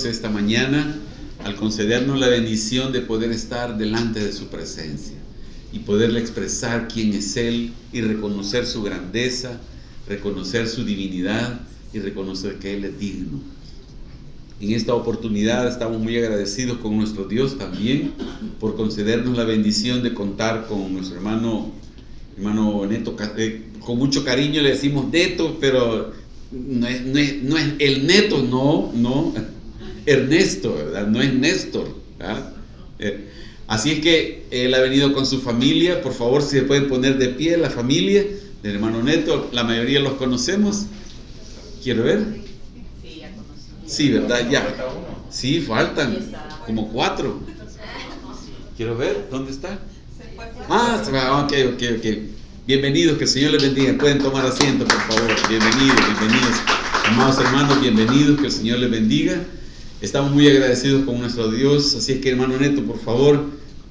Esta mañana al concedernos la bendición de poder estar delante de su presencia y poderle expresar quién es Él y reconocer su grandeza, reconocer su divinidad y reconocer que Él es digno. En esta oportunidad estamos muy agradecidos con nuestro Dios también por concedernos la bendición de contar con nuestro hermano Neto. Con mucho cariño le decimos Neto, pero no es el Neto, no. Ernesto, ¿verdad? No es Néstor, ¿verdad? Así es que él ha venido con su familia. Por favor, si se pueden poner de pie, la familia del hermano Neto, la mayoría los conocemos. ¿Quiero ver? Sí, ya conocemos. Sí, ¿verdad? Ya. Sí, faltan como 4. ¿Quiero ver? ¿Dónde está? Ok. Bienvenidos, que el Señor les bendiga. Pueden tomar asiento, por favor. Bienvenidos. Amados hermanos, bienvenidos, que el Señor les bendiga. Estamos muy agradecidos con nuestro Dios, así es que, hermano Neto, por favor,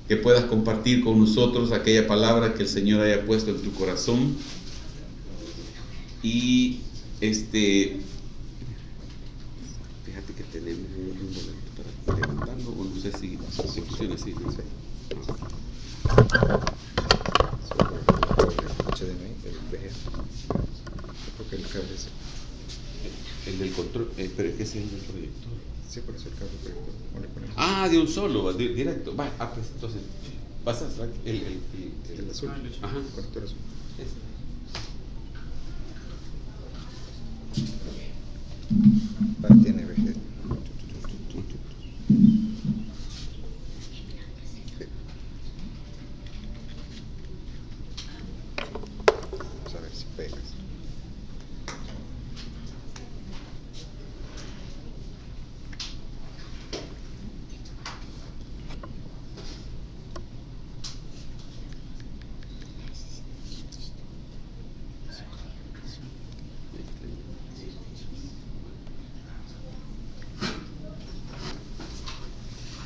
que puedas compartir con nosotros aquella palabra que el Señor haya puesto en tu corazón. Y fíjate que tenemos un boleto para levantarlo, o no sé si funciona así, no sé. El del control, pero es que ese es el del proyector. Sí, por eso el cable proyector. Ah, de un solo, directo. Va, pues entonces, pasas el azul. Ajá. Conector azul. Tiene VG. Vamos a ver si pegas.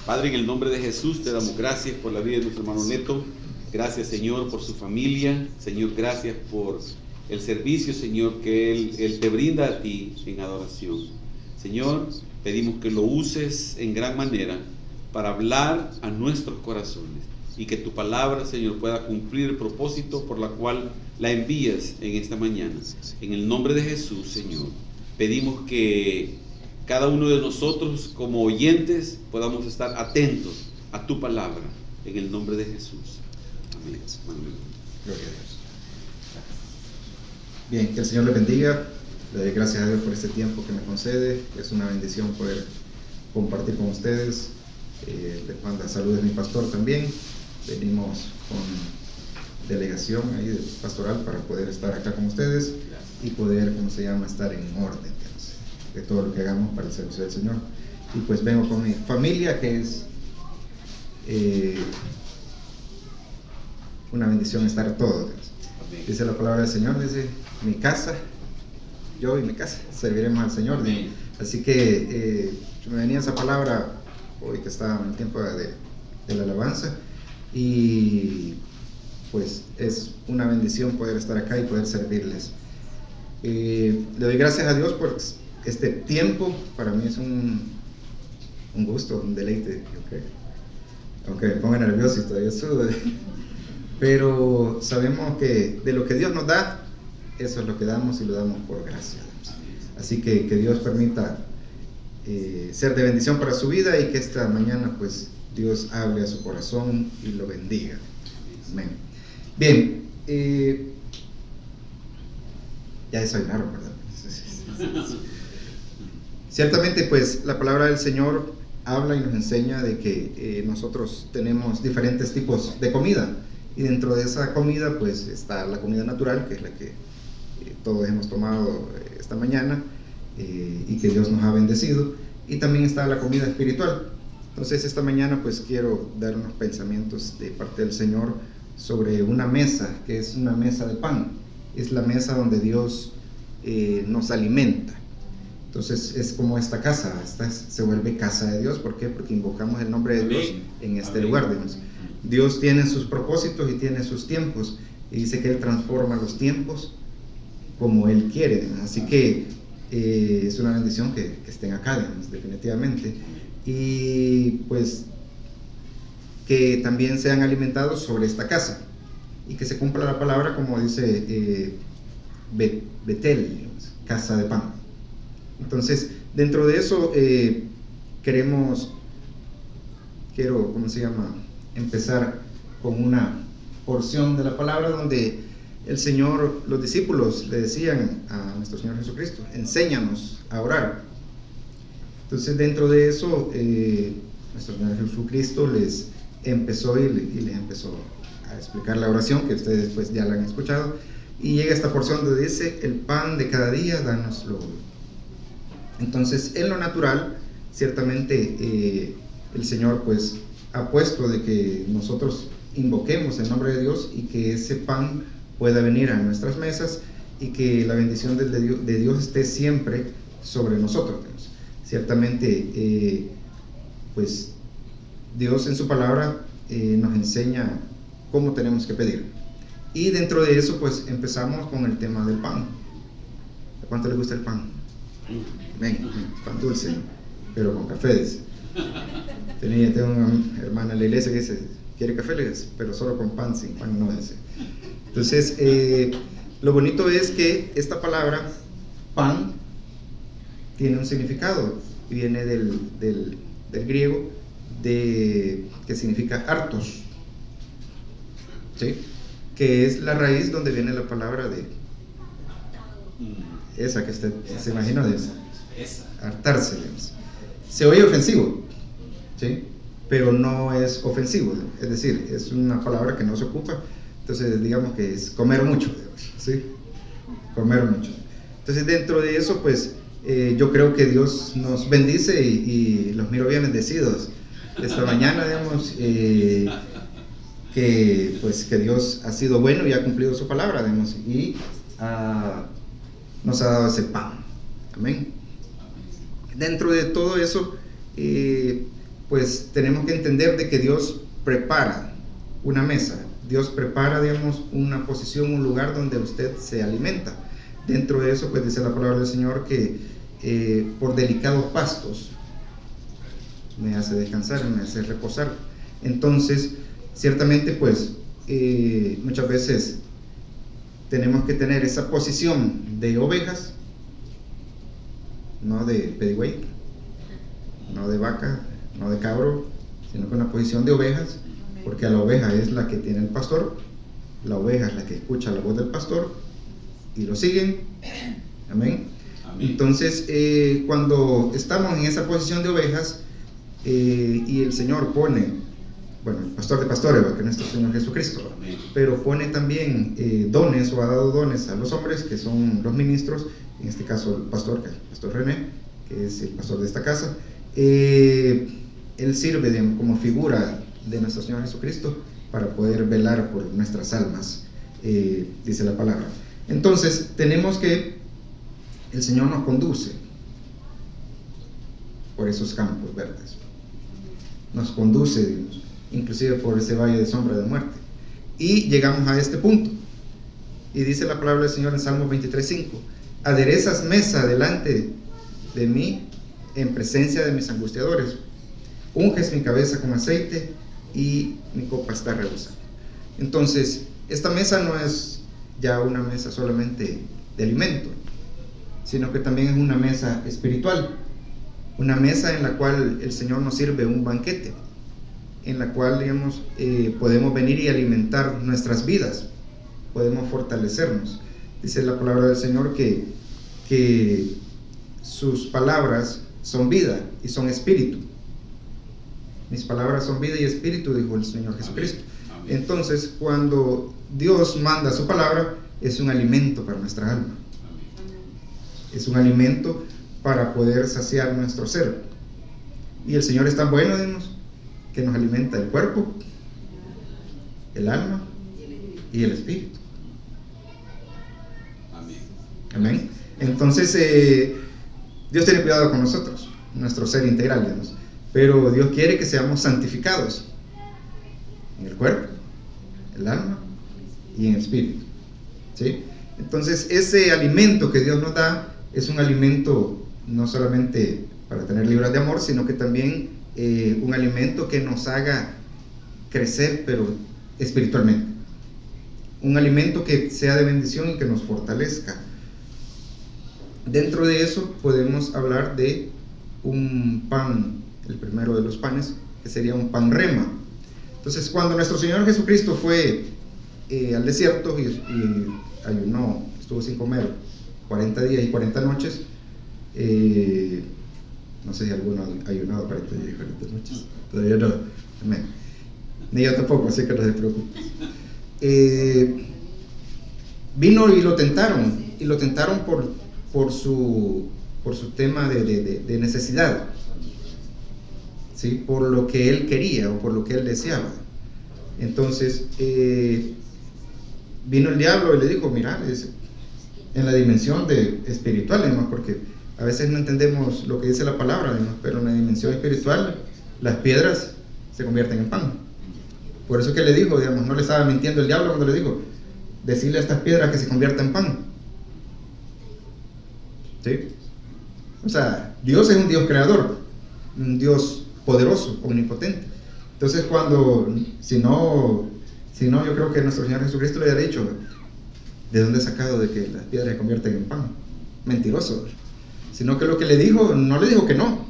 Padre, en el nombre de Jesús te damos gracias por la vida de nuestro hermano Neto. Gracias, Señor, por su familia. Señor, gracias por el servicio, Señor, que Él te brinda a ti en adoración. Señor, pedimos que lo uses en gran manera para hablar a nuestros corazones y que tu palabra, Señor, pueda cumplir el propósito por la cual la envías en esta mañana. En el nombre de Jesús, Señor, pedimos que cada uno de nosotros como oyentes podamos estar atentos a tu palabra, en el nombre de Jesús. Amén. Gloria a Dios. Bien, que el Señor le bendiga. Le doy gracias a Dios por este tiempo que me concede. Es una bendición poder compartir con ustedes. Les manda saludos mi pastor también. Venimos con delegación ahí de pastoral para poder estar acá con ustedes y poder, estar en orden de todo lo que hagamos para el servicio del Señor. Y pues vengo con mi familia, que es una bendición estar todos. Dice la palabra del Señor, dice, mi casa, yo y mi casa serviremos al Señor. Así que me venía esa palabra hoy que estaba en el tiempo de la alabanza, y pues es una bendición poder estar acá y poder servirles. Le doy gracias a Dios por este tiempo. Para mí es un gusto, un deleite, aunque me ponga nervioso y todavía sudo, pero sabemos que de lo que Dios nos da, eso es lo que damos, y lo damos por gracia. Así que Dios permita ser de bendición para su vida, y que esta mañana pues Dios hable a su corazón y lo bendiga. Amén. Bien, ya desayunaron, ¿verdad? Ciertamente pues la palabra del Señor habla y nos enseña de que nosotros tenemos diferentes tipos de comida, y dentro de esa comida pues está la comida natural, que es la que todos hemos tomado esta mañana, y que Dios nos ha bendecido, y también está la comida espiritual. Entonces esta mañana pues quiero dar unos pensamientos de parte del Señor sobre una mesa, que es una mesa de pan. Es la mesa donde Dios nos alimenta. Entonces es como esta casa, se vuelve casa de Dios. ¿Por qué? Porque invocamos el nombre de Dios en este lugar. Dios tiene sus propósitos y tiene sus tiempos, y dice que Él transforma los tiempos como Él quiere. Así que es una bendición que estén acá, digamos, definitivamente. Y pues que también sean alimentados sobre esta casa y que se cumpla la palabra como dice Betel, digamos, casa de pan. Entonces, dentro de eso quiero, empezar con una porción de la palabra donde el Señor, los discípulos le decían a nuestro Señor Jesucristo: enséñanos a orar. Entonces, dentro de eso, nuestro Señor Jesucristo les empezó y les empezó a explicar la oración, que ustedes pues ya la han escuchado, y llega esta porción donde dice: el pan de cada día, dánoslo hoy. Entonces, en lo natural, ciertamente el Señor pues ha puesto de que nosotros invoquemos el nombre de Dios y que ese pan pueda venir a nuestras mesas y que la bendición de Dios esté siempre sobre nosotros. Ciertamente, pues Dios en su palabra nos enseña cómo tenemos que pedir. Y dentro de eso, pues empezamos con el tema del pan. ¿A cuánto le gusta el pan? Ven, pan dulce, pero con café, dice. Tengo una hermana en la iglesia que dice: ¿quiere café? Le dice, pero solo con pan, sin pan no, dice. Entonces, lo bonito es que esta palabra, pan, tiene un significado, y viene del griego, que significa hartos, ¿sí? Que es la raíz donde viene la palabra de esa que usted se imagina, de hartarse, digamos. Se oye ofensivo, ¿sí? Pero no es ofensivo, es decir, es una palabra que no se ocupa. Entonces, digamos que es comer mucho, ¿sí? Comer mucho. Entonces, dentro de eso, pues yo creo que Dios nos bendice y los miro bien bendecidos esta mañana, digamos, que Dios ha sido bueno y ha cumplido su palabra, digamos, y nos ha dado ese pan. Amén. Dentro de todo eso, pues tenemos que entender de que Dios prepara una mesa. Dios prepara, digamos, una posición, un lugar donde usted se alimenta. Dentro de eso, pues dice la palabra del Señor que por delicados pastos me hace descansar, me hace reposar. Entonces, ciertamente, pues muchas veces tenemos que tener esa posición de ovejas, no de pedigüey, no de vaca, no de cabro, sino que una posición de ovejas, porque a la oveja es la que tiene el pastor, la oveja es la que escucha la voz del pastor y lo siguen. Amén. Amén. Entonces, cuando estamos en esa posición de ovejas y el Señor pone, bueno, el pastor de pastores, que es nuestro Señor Jesucristo, amén, pero pone también dones, o ha dado dones a los hombres, que son los ministros, en este caso el pastor, que es el pastor René, que es el pastor de esta casa. Él sirve como figura de nuestro Señor Jesucristo para poder velar por nuestras almas, dice la palabra. Entonces, tenemos que el Señor nos conduce por esos campos verdes, nos conduce, Dios, inclusive por ese valle de sombra de muerte, y llegamos a este punto, y dice la palabra del Señor en Salmo 23:5: aderezas mesa delante de mí en presencia de mis angustiadores, unges mi cabeza con aceite y mi copa está rebosando. Entonces, esta mesa no es ya una mesa solamente de alimento, sino que también es una mesa espiritual, una mesa en la cual el Señor nos sirve un banquete, en la cual, digamos, podemos venir y alimentar nuestras vidas, podemos fortalecernos. Dice la palabra del Señor que sus palabras son vida y son espíritu. Mis palabras son vida y espíritu, dijo el Señor Jesucristo. Amén. Entonces, cuando Dios manda su palabra, es un alimento para nuestra alma. Amén. Es un alimento para poder saciar nuestro ser. Y el Señor es tan bueno, digamos, que nos alimenta el cuerpo, el alma y el espíritu. Amén. Amén. Entonces, Dios tiene cuidado con nosotros, nuestro ser integral, digamos, pero Dios quiere que seamos santificados en el cuerpo, el alma y en el espíritu, ¿sí? Entonces, ese alimento que Dios nos da es un alimento no solamente para tener libras de amor, sino que también un alimento que nos haga crecer, pero espiritualmente. Un alimento que sea de bendición y que nos fortalezca. Dentro de eso podemos hablar de un pan, el primero de los panes, que sería un pan rema. Entonces, cuando nuestro Señor Jesucristo fue al desierto y ayunó, estuvo sin comer 40 días y 40 noches, no sé si alguno ha ayunado 40 días y 40 noches, todavía no, ni yo tampoco, así que no se preocupe. Vino y lo tentaron por su tema de necesidad, ¿sí? Por lo que él quería o por lo que él deseaba. Entonces vino el diablo y le dijo, mira, en la dimensión espiritual, además, porque a veces no entendemos lo que dice la palabra, además, pero en la dimensión espiritual las piedras se convierten en pan. Por eso que le dijo, digamos, no le estaba mintiendo el diablo cuando le dijo, decirle a estas piedras que se conviertan en pan. ¿Sí? O sea, Dios es un Dios creador, un Dios poderoso, omnipotente. Entonces si no, yo creo que nuestro Señor Jesucristo le había dicho, ¿de dónde ha sacado de que las piedras se convierten en pan? Mentiroso. Sino que lo que le dijo, no le dijo que no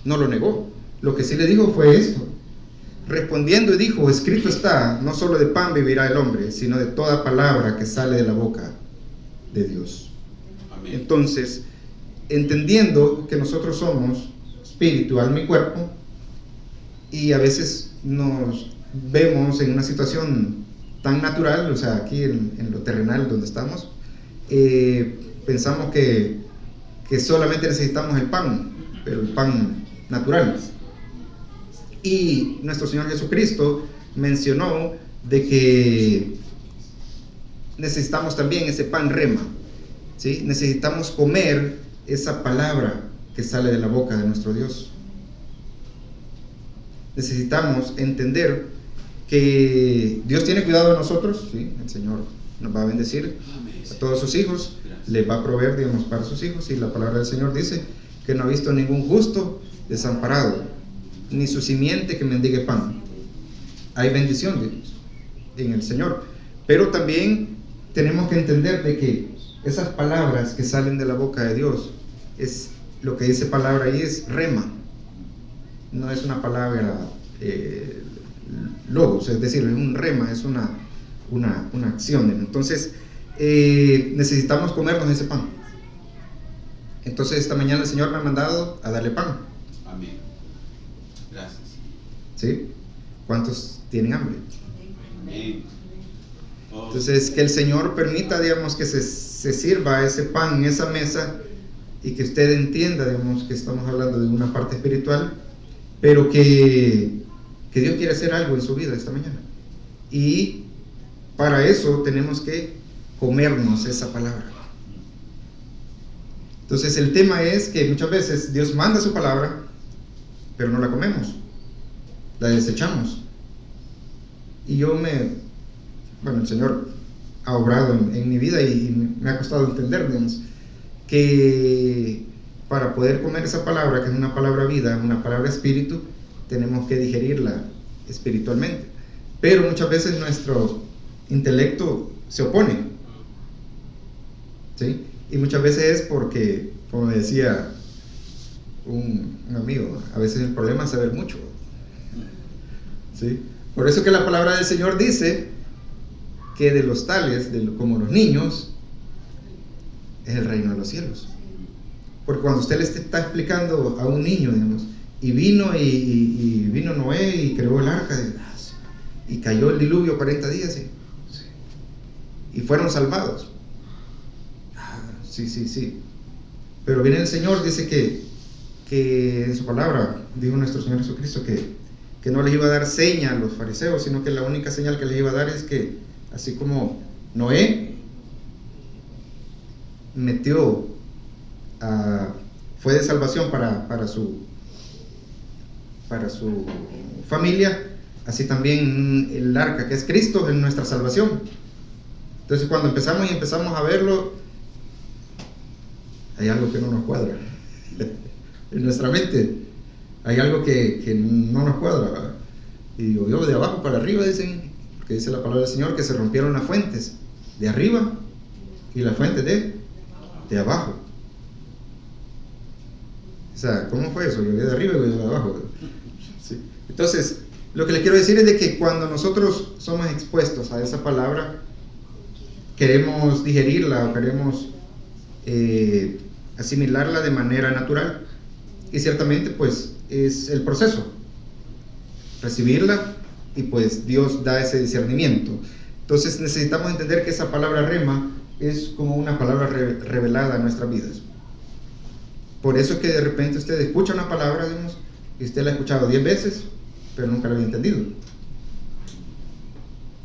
lo negó. Lo que sí le dijo fue esto. Respondiendo y dijo, escrito está, no solo de pan vivirá el hombre, sino de toda palabra que sale de la boca de Dios. Amén. Entonces, entendiendo que nosotros somos espíritu, alma y cuerpo, y a veces nos vemos en una situación tan natural, o sea, aquí en lo terrenal donde estamos, pensamos que solamente necesitamos el pan, pero el pan natural. Y nuestro Señor Jesucristo mencionó de que necesitamos también ese pan rema, ¿sí? Necesitamos comer esa palabra que sale de la boca de nuestro Dios. Necesitamos entender que Dios tiene cuidado de nosotros, ¿sí? El Señor nos va a bendecir a todos sus hijos, les va a proveer, digamos, para sus hijos, y la palabra del Señor dice que no ha visto ningún justo desamparado, ni su simiente que mendigue pan. Hay bendición de Dios en el Señor, pero también tenemos que entender de que esas palabras que salen de la boca de Dios, es lo que dice palabra ahí, es rema, no es una palabra logos, es decir, es un rema, es una acción. Entonces necesitamos comernos ese pan. Entonces esta mañana el Señor me ha mandado a darle pan. Amén. Gracias. ¿Sí? ¿Cuántos tienen hambre? Amén. Entonces que el Señor permita, digamos, que se sirva ese pan en esa mesa, y que usted entienda, digamos, que estamos hablando de una parte espiritual, pero que Dios quiere hacer algo en su vida esta mañana, y para eso tenemos que comernos esa palabra. Entonces el tema es que muchas veces Dios manda su palabra, pero no la comemos, la desechamos. Y el Señor ha obrado en mi vida, y me ha costado entender, digamos, que para poder comer esa palabra, que es una palabra vida, una palabra espíritu, tenemos que digerirla espiritualmente. Pero muchas veces nuestro intelecto se opone, ¿sí? Y muchas veces es porque, como me decía un amigo, a veces el problema es saber mucho, ¿sí? Por eso que la palabra del Señor dice que de los tales, como los niños, es el reino de los cielos. Porque cuando usted le está explicando a un niño, digamos, y vino Noé y creó el arca, y cayó el diluvio 40 días, y fueron salvados. Sí. Pero viene el Señor, dice que en su palabra, dijo nuestro Señor Jesucristo, que no les iba a dar seña a los fariseos, sino que la única señal que les iba a dar es que, así como Noé fue de salvación para su familia, así también el arca, que es Cristo, es nuestra salvación. Entonces cuando empezamos a verlo, hay algo que no nos cuadra. En nuestra mente hay algo que no nos cuadra, ¿verdad? Y yo de abajo para arriba, dicen, porque dice la palabra del Señor que se rompieron las fuentes de arriba y las fuentes de abajo. O sea, ¿cómo fue eso? Llovió de arriba y llovió de abajo. Sí. Entonces, lo que les quiero decir es de que cuando nosotros somos expuestos a esa palabra, queremos digerirla o queremos asimilarla de manera natural, y ciertamente pues es el proceso, recibirla, y pues Dios da ese discernimiento. Entonces necesitamos entender que esa palabra rema es como una palabra revelada en nuestras vidas. Por eso es que de repente usted escucha una palabra, digamos, y usted la ha escuchado 10 veces, pero nunca la había entendido.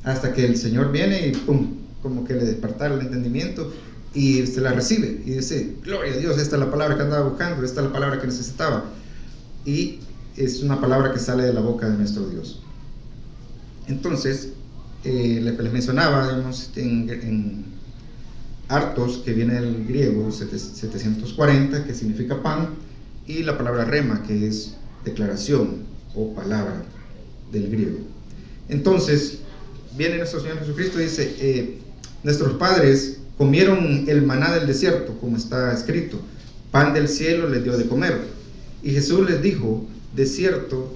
Hasta que el Señor viene y ¡pum!, como que le despertara el entendimiento y usted la recibe y dice, gloria a Dios, esta es la palabra que andaba buscando, esta es la palabra que necesitaba. Y es una palabra que sale de la boca de nuestro Dios. Entonces, les mencionaba, digamos, en Artos, que viene del griego 740, que significa pan, y la palabra rema, que es declaración o palabra del griego. Entonces, viene nuestro Señor Jesucristo y dice, nuestros padres comieron el maná del desierto, como está escrito, pan del cielo les dio de comer. Y Jesús les dijo, de cierto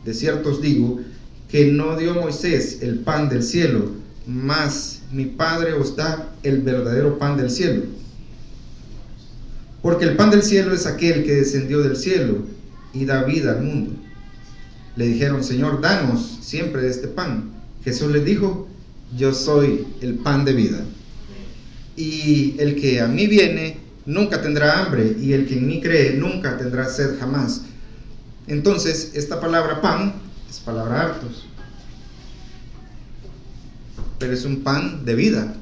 os digo, que no dio Moisés el pan del cielo, mas mi Padre os da el verdadero pan del cielo. Porque el pan del cielo es aquel que descendió del cielo y da vida al mundo. Le dijeron, Señor, danos siempre de este pan. Jesús les dijo, yo soy el pan de vida. Y el que a mí viene nunca tendrá hambre, y el que en mí cree nunca tendrá sed jamás. Entonces, esta palabra pan es palabra hartos, pero es un pan de vida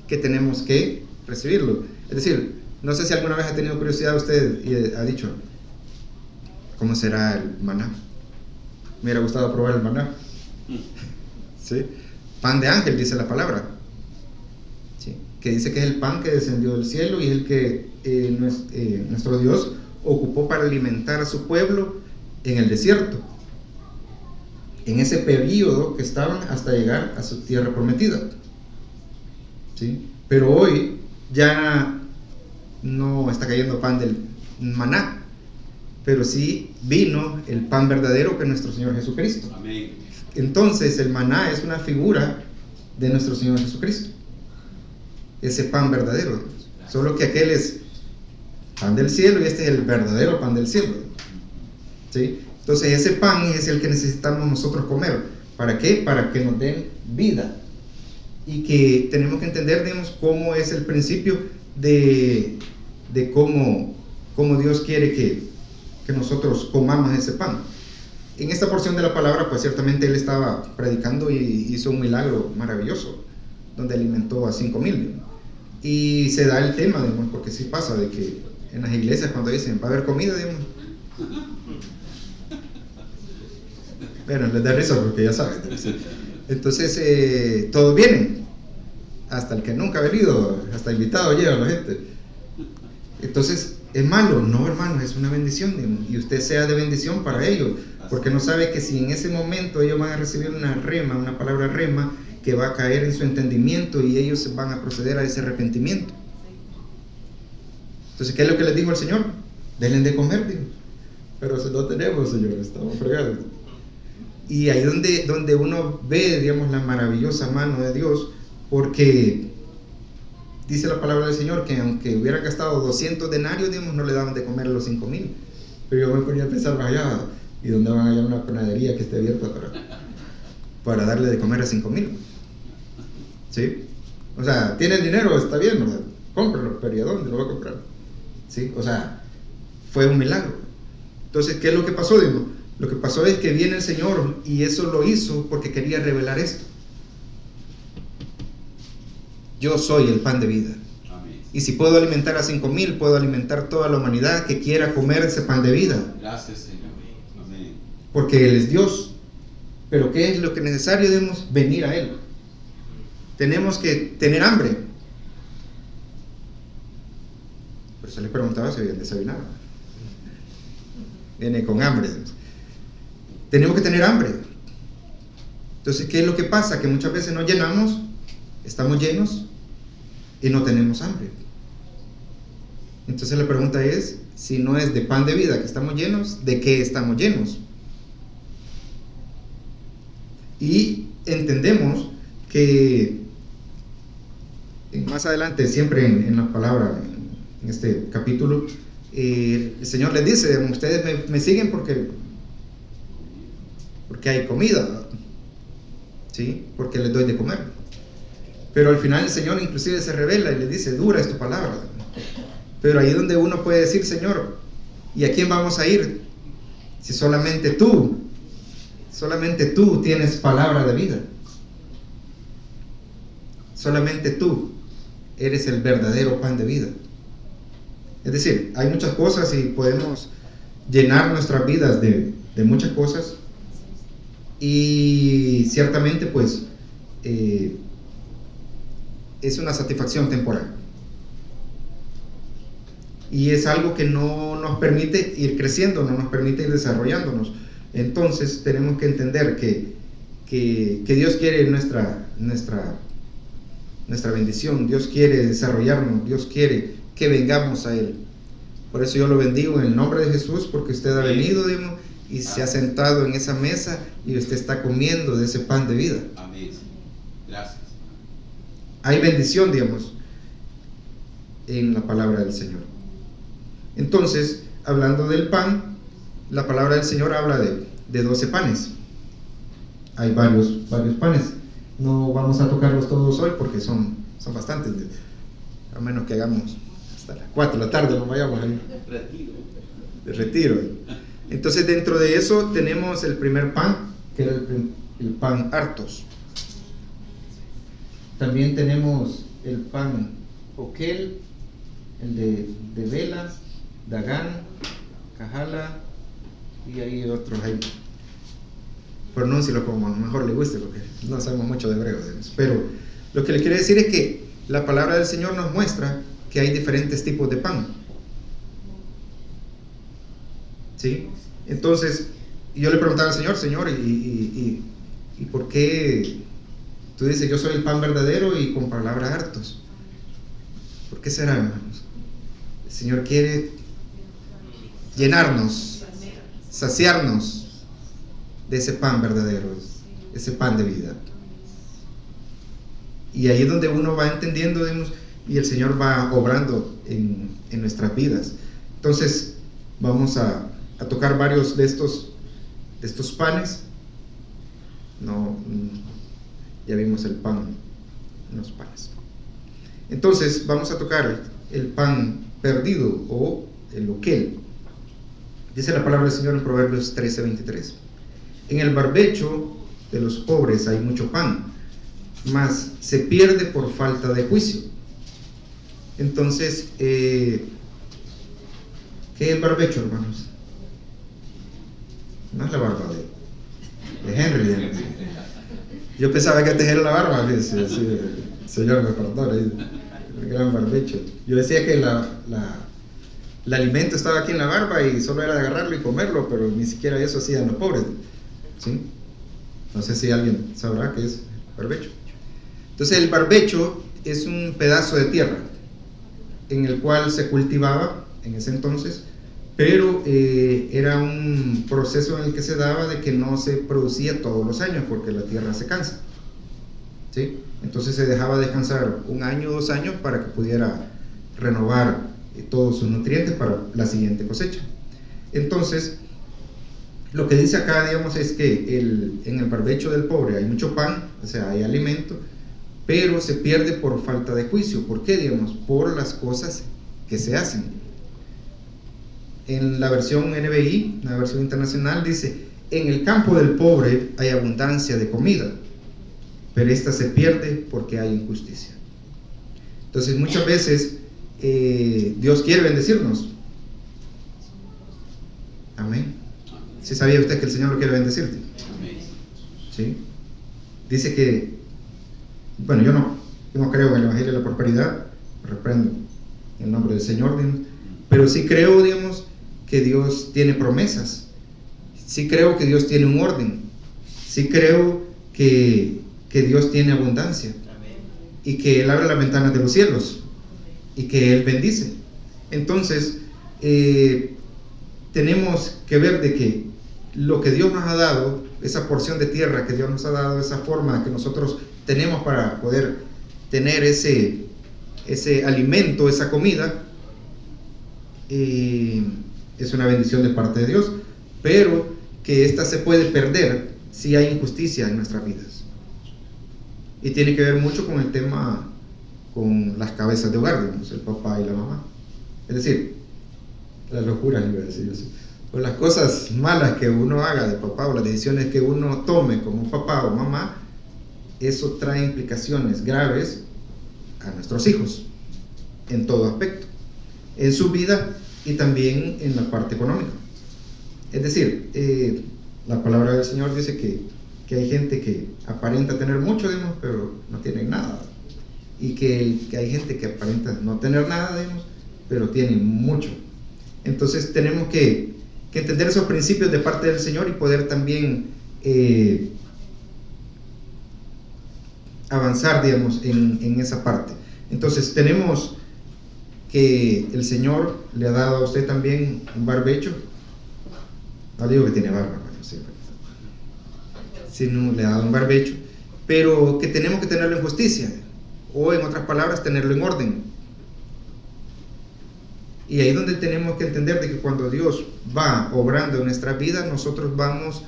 que tenemos que recibirlo. Es decir, no sé si alguna vez ha tenido curiosidad usted y ha dicho, ¿cómo será el maná? Me hubiera gustado probar el maná. ¿Sí? Pan de ángel, dice la palabra. ¿Sí? Que dice que es el pan que descendió del cielo y es el que nuestro Dios ocupó para alimentar a su pueblo en el desierto, en ese periodo que estaban hasta llegar a su tierra prometida. ¿Sí? Pero hoy ya no está cayendo pan del maná, pero sí vino el pan verdadero, que es nuestro Señor Jesucristo. Amén. Entonces el maná es una figura de nuestro Señor Jesucristo, ese pan verdadero, solo que aquel es pan del cielo y este es el verdadero pan del cielo. ¿Sí? Entonces ese pan es el que necesitamos nosotros comer. ¿Para qué? Para que nos den vida. Y que tenemos que entender, digamos, cómo es el principio de cómo Dios quiere que nosotros comamos ese pan. En esta porción de la palabra, pues ciertamente él estaba predicando y hizo un milagro maravilloso, donde alimentó a 5,000. Y se da el tema, digamos, porque sí pasa de que en las iglesias cuando dicen, va a haber comida, digamos, bueno, les da risa porque ya saben. Entonces, todos vienen, hasta el que nunca ha venido, hasta invitado lleva la gente. Entonces, ¿es malo? No, hermanos, es una bendición, digamos, y usted sea de bendición para ellos, porque no sabe que si en ese momento ellos van a recibir una rema, una palabra rema, que va a caer en su entendimiento y ellos van a proceder a ese arrepentimiento. Entonces, ¿qué es lo que les dijo el Señor? Denle de comer, dijo. Pero si no tenemos, Señor, estamos fregados. Y ahí donde uno ve, digamos, la maravillosa mano de Dios, porque dice la palabra del Señor que aunque hubiera gastado 200 denarios, digamos, no le daban de comer a los 5,000. Pero yo me ponía a pensar, vaya, ¿y dónde van a hallar una panadería que esté abierta para darle de comer a 5,000? ¿Sí? O sea, tiene el dinero, está bien, ¿verdad? Cómpralo, pero ¿y a dónde lo va a comprar? ¿Sí? O sea, fue un milagro. Entonces, ¿qué es lo que pasó, digamos? Lo que pasó es que viene el Señor y eso lo hizo porque quería revelar esto. Yo soy el pan de vida. Amén. Y si puedo alimentar a 5,000, puedo alimentar toda la humanidad que quiera comer ese pan de vida. Gracias, Señor. Amén. Porque Él es Dios. Pero ¿qué es lo que es necesario? Debemos venir a Él. Tenemos que tener hambre. eso les preguntaba si habían desayunado. Viene con hambre. Tenemos que tener hambre. Entonces, ¿qué es lo que pasa? Que muchas veces nos llenamos, estamos llenos y no tenemos hambre. Entonces la pregunta es, si no es de pan de vida que estamos llenos, ¿de qué estamos llenos? Y entendemos que más adelante, siempre en la palabra, en este capítulo, el Señor les dice, ustedes me siguen porque hay comida, ¿sí? Porque les doy de comer. Pero al final el Señor inclusive se revela y les dice, dura es tu palabra. Pero ahí es donde uno puede decir, Señor, ¿y a quién vamos a ir? Si solamente tú tienes palabra de vida. Solamente tú eres el verdadero pan de vida. Es decir, hay muchas cosas y podemos llenar nuestras vidas de muchas cosas, y ciertamente pues es una satisfacción temporal y es algo que no nos permite ir creciendo, no nos permite ir desarrollándonos. Entonces tenemos que entender que Dios quiere nuestra bendición, Dios quiere desarrollarnos, Dios quiere que vengamos a Él. Por eso yo lo bendigo en el nombre de Jesús, porque usted ha venido, digamos, y se ha sentado en esa mesa y usted está comiendo de ese pan de vida. Amén. Gracias. Hay bendición, digamos, en la palabra del Señor. Entonces, hablando del pan, la palabra del Señor habla de 12 panes. Hay varios panes. No vamos a tocarlos todos hoy porque son bastantes, a menos que hagamos hasta las 4 de la tarde, no vayamos ahí de retiro. Entonces, dentro de eso tenemos el primer pan, que era el pan hartos. También tenemos el pan oquel, el de vela, dagán, cajala, y hay otros ahí. Pronúncielo como mejor le guste, porque no sabemos mucho de hebreo. Pero lo que le quiero decir es que la palabra del Señor nos muestra que hay diferentes tipos de pan. ¿Sí? Entonces, yo le preguntaba al Señor, ¿y por qué tú dices yo soy el pan verdadero y con palabras hartos? ¿Por qué será, hermanos? El Señor quiere llenarnos, saciarnos de ese pan verdadero, ese pan de vida. Y ahí es donde uno va entendiendo, digamos, y el Señor va obrando en nuestras vidas. Entonces vamos a tocar varios de estos panes. Ya vimos el pan, los panes. Entonces vamos a tocar el pan perdido o el oquel. Dice la palabra del Señor en Proverbios 13:23. En el barbecho de los pobres hay mucho pan, mas se pierde por falta de juicio. Entonces, ¿qué es el barbecho, hermanos? No es la barba de Henry. Yo pensaba que antes era la barba, así, Señor me perdone, el gran barbecho. Yo decía que el alimento estaba aquí en la barba y solo era de agarrarlo y comerlo, pero ni siquiera eso hacían los pobres. ¿Sí? No sé si alguien sabrá qué es barbecho. Entonces el barbecho es un pedazo de tierra en el cual se cultivaba en ese entonces, pero era un proceso en el que se daba de que no se producía todos los años porque la tierra se cansa. ¿Sí? Entonces se dejaba descansar 1 año, 2 años para que pudiera renovar todos sus nutrientes para la siguiente cosecha. Entonces, lo que dice acá, digamos, es que en el barbecho del pobre hay mucho pan, o sea, hay alimento, pero se pierde por falta de juicio. ¿Por qué, digamos? Por las cosas que se hacen. En la versión NBI, la versión internacional, dice: en el campo del pobre hay abundancia de comida, pero esta se pierde porque hay injusticia. Entonces, muchas veces Dios quiere bendecirnos. Amén. ¿Sí sabía usted que el Señor lo quiere bendecirte? ¿Sí? Dice que, bueno, yo no creo en el Evangelio de la prosperidad, reprendo en el nombre del Señor, pero sí creo, digamos, que Dios tiene promesas, sí creo que Dios tiene un orden, sí creo que Dios tiene abundancia y que Él abre las ventanas de los cielos y que Él bendice. Entonces, tenemos que ver de que lo que Dios nos ha dado, esa porción de tierra que Dios nos ha dado, esa forma que nosotros tenemos para poder tener ese alimento, esa comida, es una bendición de parte de Dios, pero que esta se puede perder si hay injusticia en nuestras vidas. Y tiene que ver mucho con el tema, con las cabezas de hogar, digamos, el papá y la mamá. Es decir, las locuras, iba a decir yo, o las cosas malas que uno haga de papá, o las decisiones que uno tome como papá o mamá, eso trae implicaciones graves a nuestros hijos, en todo aspecto, en su vida y también en la parte económica. Es decir, la palabra del Señor dice que hay gente que aparenta tener mucho, digamos, pero no tiene nada, y que hay gente que aparenta no tener nada, digamos, pero tiene mucho. Entonces tenemos que entender esos principios de parte del Señor y poder también avanzar, digamos, en esa parte. Entonces tenemos que el Señor le ha dado a usted también un barbecho. No digo que tiene barba, sino le ha dado un barbecho, pero que tenemos que tenerlo en justicia, o en otras palabras, tenerlo en orden. Y ahí es donde tenemos que entender de que cuando Dios va obrando en nuestras vidas, nosotros vamos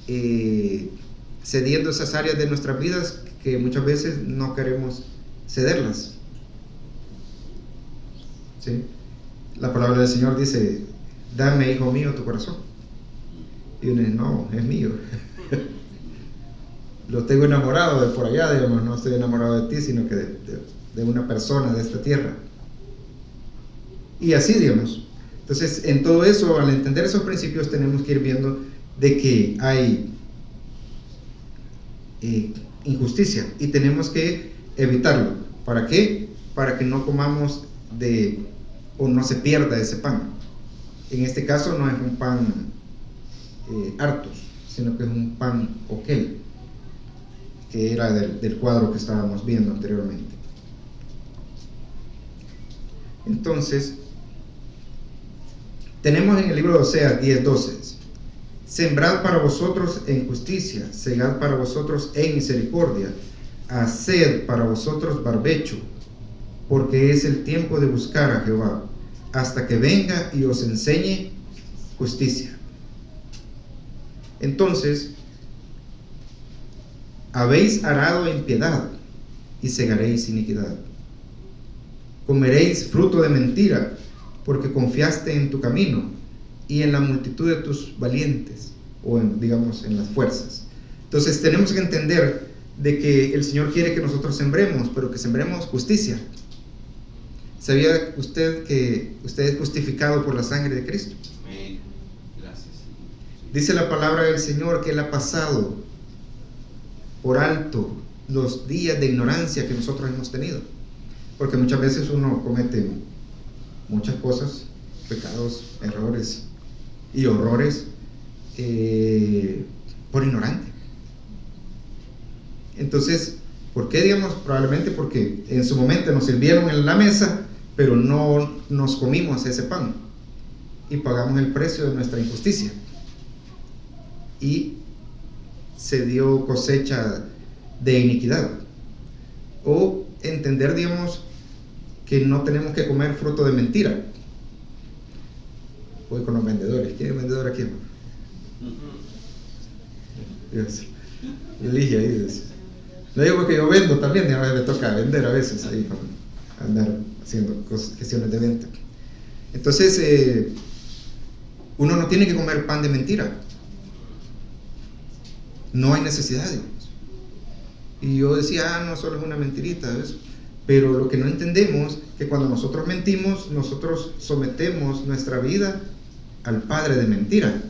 cediendo esas áreas de nuestras vidas que muchas veces no queremos cederlas. ¿Sí? La palabra del Señor dice: dame, hijo mío, tu corazón. Y uno dice: no, es mío. Lo tengo enamorado de por allá, digamos, no estoy enamorado de ti, sino que de una persona de esta tierra. Y así, digamos. Entonces, en todo eso, al entender esos principios, tenemos que ir viendo de que hay injusticia y tenemos que evitarlo. ¿Para qué? Para que no comamos o no se pierda ese pan. En este caso no es un pan hartos, sino que es un pan oquel, que era del cuadro que estábamos viendo anteriormente. Entonces, tenemos en el libro de Oseas 10:12: sembrad para vosotros en justicia, segad para vosotros en misericordia, haced para vosotros barbecho, porque es el tiempo de buscar a Jehová, hasta que venga y os enseñe justicia. Entonces, habéis arado impiedad y segaréis iniquidad. Comeréis fruto de mentira, porque confiaste en tu camino y en la multitud de tus valientes, o digamos en las fuerzas. Entonces tenemos que entender de que el Señor quiere que nosotros sembremos, pero que sembremos justicia. ¿Sabía usted que usted es justificado por la sangre de Cristo? Amén. Gracias. Dice la palabra del Señor que Él ha pasado por alto los días de ignorancia que nosotros hemos tenido, porque muchas veces uno comete muchas cosas, pecados, errores y horrores por ignorante. Entonces, ¿por qué? Digamos, probablemente porque en su momento nos sirvieron en la mesa, pero no nos comimos ese pan y pagamos el precio de nuestra injusticia y se dio cosecha de iniquidad. O entender, digamos, que no tenemos que comer fruto de mentira. Voy con los vendedores. ¿Quién es vendedor aquí? Elige ahí. No digo porque yo vendo también, a veces me toca vender a veces ahí para andar haciendo cuestiones de venta. Entonces, uno no tiene que comer pan de mentira. No hay necesidad, digamos. Y yo decía, no, solo es una mentirita, ¿ves? Pero lo que no entendemos es que cuando nosotros mentimos, nosotros sometemos nuestra vida al padre de mentira.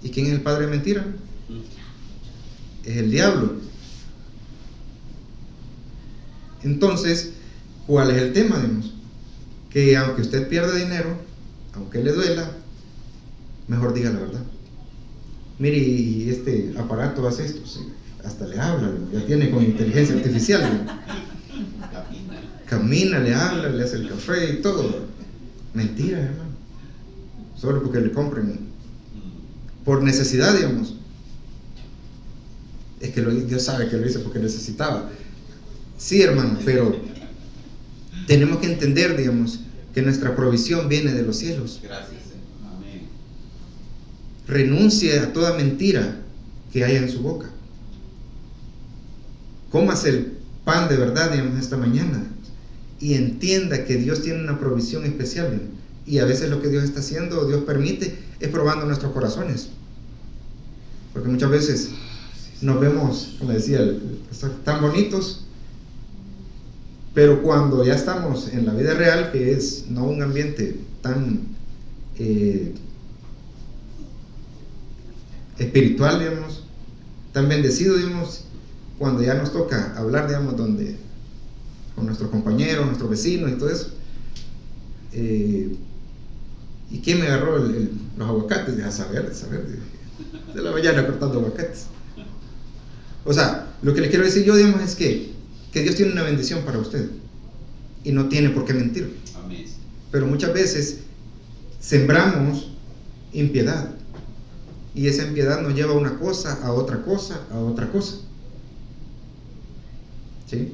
¿Y quién es el padre de mentira? Es el diablo. Entonces, ¿cuál es el tema, digamos? que aunque usted pierda dinero, aunque le duela, mejor diga la verdad. Mire, y este aparato hace esto, sí, hasta le habla, ya tiene con inteligencia artificial, camina, le habla, le hace el café y todo. Mentira, hermano. Solo porque le compren por necesidad, digamos. Es que Dios sabe que lo hizo porque necesitaba. Sí, hermano, pero tenemos que entender, digamos, que nuestra provisión viene de los cielos. Gracias. Amén. Renuncie a toda mentira que haya en su boca. Cómase el pan de verdad, digamos, esta mañana, y entienda que Dios tiene una provisión especial, digamos. Y a veces lo que Dios está haciendo, Dios permite, es probando nuestros corazones. Porque muchas veces nos vemos, como decía, tan bonitos, pero cuando ya estamos en la vida real, que es no un ambiente tan espiritual, digamos, tan bendecido, digamos, cuando ya nos toca hablar, digamos, con nuestros compañeros, nuestros vecinos y todo eso, ¿y quién me agarró los aguacates? A saber, de la mañana cortando aguacates. O sea, lo que le quiero decir yo, digamos, es que Dios tiene una bendición para usted y no tiene por qué mentir. Amén. Pero muchas veces sembramos impiedad y esa impiedad nos lleva a una cosa, a otra cosa, a otra cosa. ¿Sí?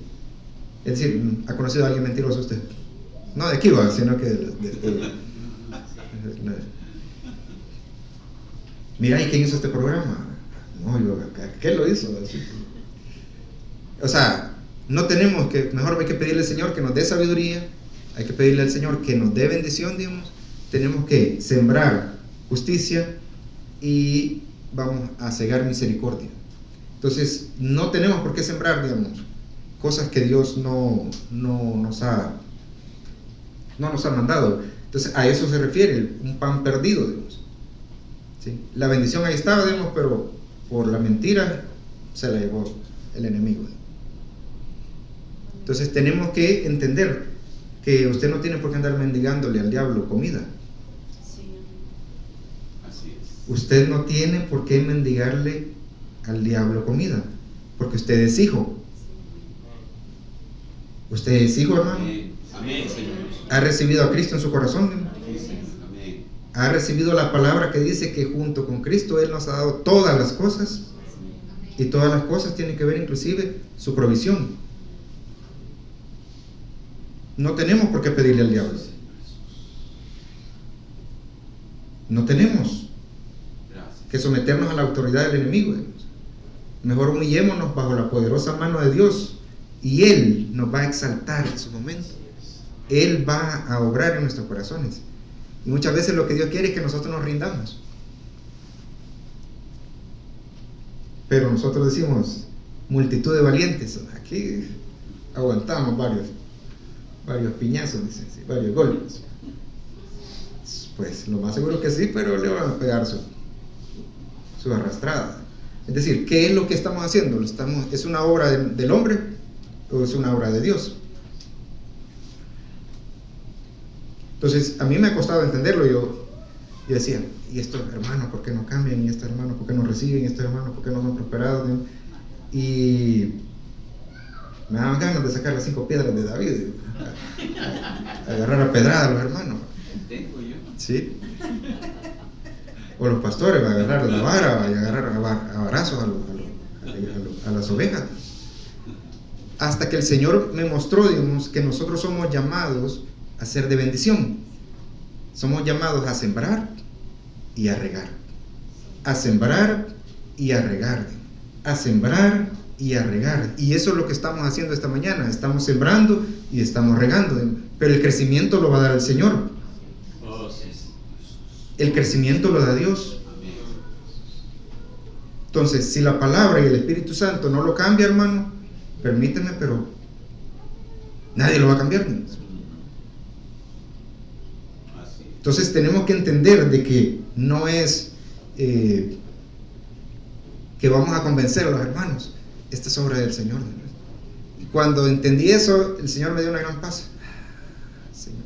Es decir, ¿ha conocido a alguien mentiroso usted? No de aquí va, sino que mira, ¿y quién hizo este programa? No, ¿qué lo hizo? O sea, no tenemos que, mejor hay que pedirle al Señor que nos dé sabiduría, hay que pedirle al Señor que nos dé bendición, digamos. Tenemos que sembrar justicia y vamos a segar misericordia. Entonces, no tenemos por qué sembrar, digamos, cosas que Dios no nos ha mandado. Entonces, a eso se refiere, un pan perdido, digamos. ¿Sí? La bendición ahí estaba, digamos, pero por la mentira se la llevó el enemigo. Entonces, tenemos que entender que usted no tiene por qué andar mendigándole al diablo comida. Así es. Usted no tiene por qué mendigarle al diablo comida, porque usted es hijo. Usted es hijo, hermano. Amén. Amén, Señor. Ha recibido a Cristo en su corazón. Amén. Ha recibido la palabra que dice que junto con Cristo Él nos ha dado todas las cosas, y todas las cosas tienen que ver inclusive su provisión. No tenemos por qué pedirle al diablo. No tenemos que someternos a la autoridad del enemigo. Mejor humillémonos bajo la poderosa mano de Dios y Él nos va a exaltar en su momento. Él va a obrar en nuestros corazones. Y muchas veces lo que Dios quiere es que nosotros nos rindamos. Pero nosotros decimos, multitud de valientes. Aquí aguantamos varios piñazos, dicen, sí, varios golpes. Pues lo más seguro que sí, pero le van a pegar su arrastrada. Es decir, ¿qué es lo que estamos haciendo? ¿Es una obra del hombre o es una obra de Dios? Entonces, a mí me ha costado entenderlo. Yo decía, ¿y estos hermanos por qué no cambian? ¿Y estos hermanos por qué no reciben? ¿Y estos hermanos por qué no son prosperados? Y me daban ganas de sacar las 5 piedras de David, agarrar a pedrada a los hermanos. Tengo yo. ¿Sí? O los pastores, va a agarrar la vara y agarrar a varazos a las ovejas. Hasta que el Señor me mostró, digamos, que nosotros somos llamados a ser de bendición. Somos llamados a sembrar y a regar. A sembrar y a regar. A sembrar y a regar. Y eso es lo que estamos haciendo esta mañana. Estamos sembrando y estamos regando. Pero el crecimiento lo va a dar el Señor. El crecimiento lo da Dios. Entonces, si la palabra y el Espíritu Santo no lo cambia, hermano, permíteme, pero nadie lo va a cambiar. Entonces tenemos que entender de que no es que vamos a convencer a los hermanos. Esta es obra del Señor. Y cuando entendí eso, el Señor me dio una gran paz. Señor.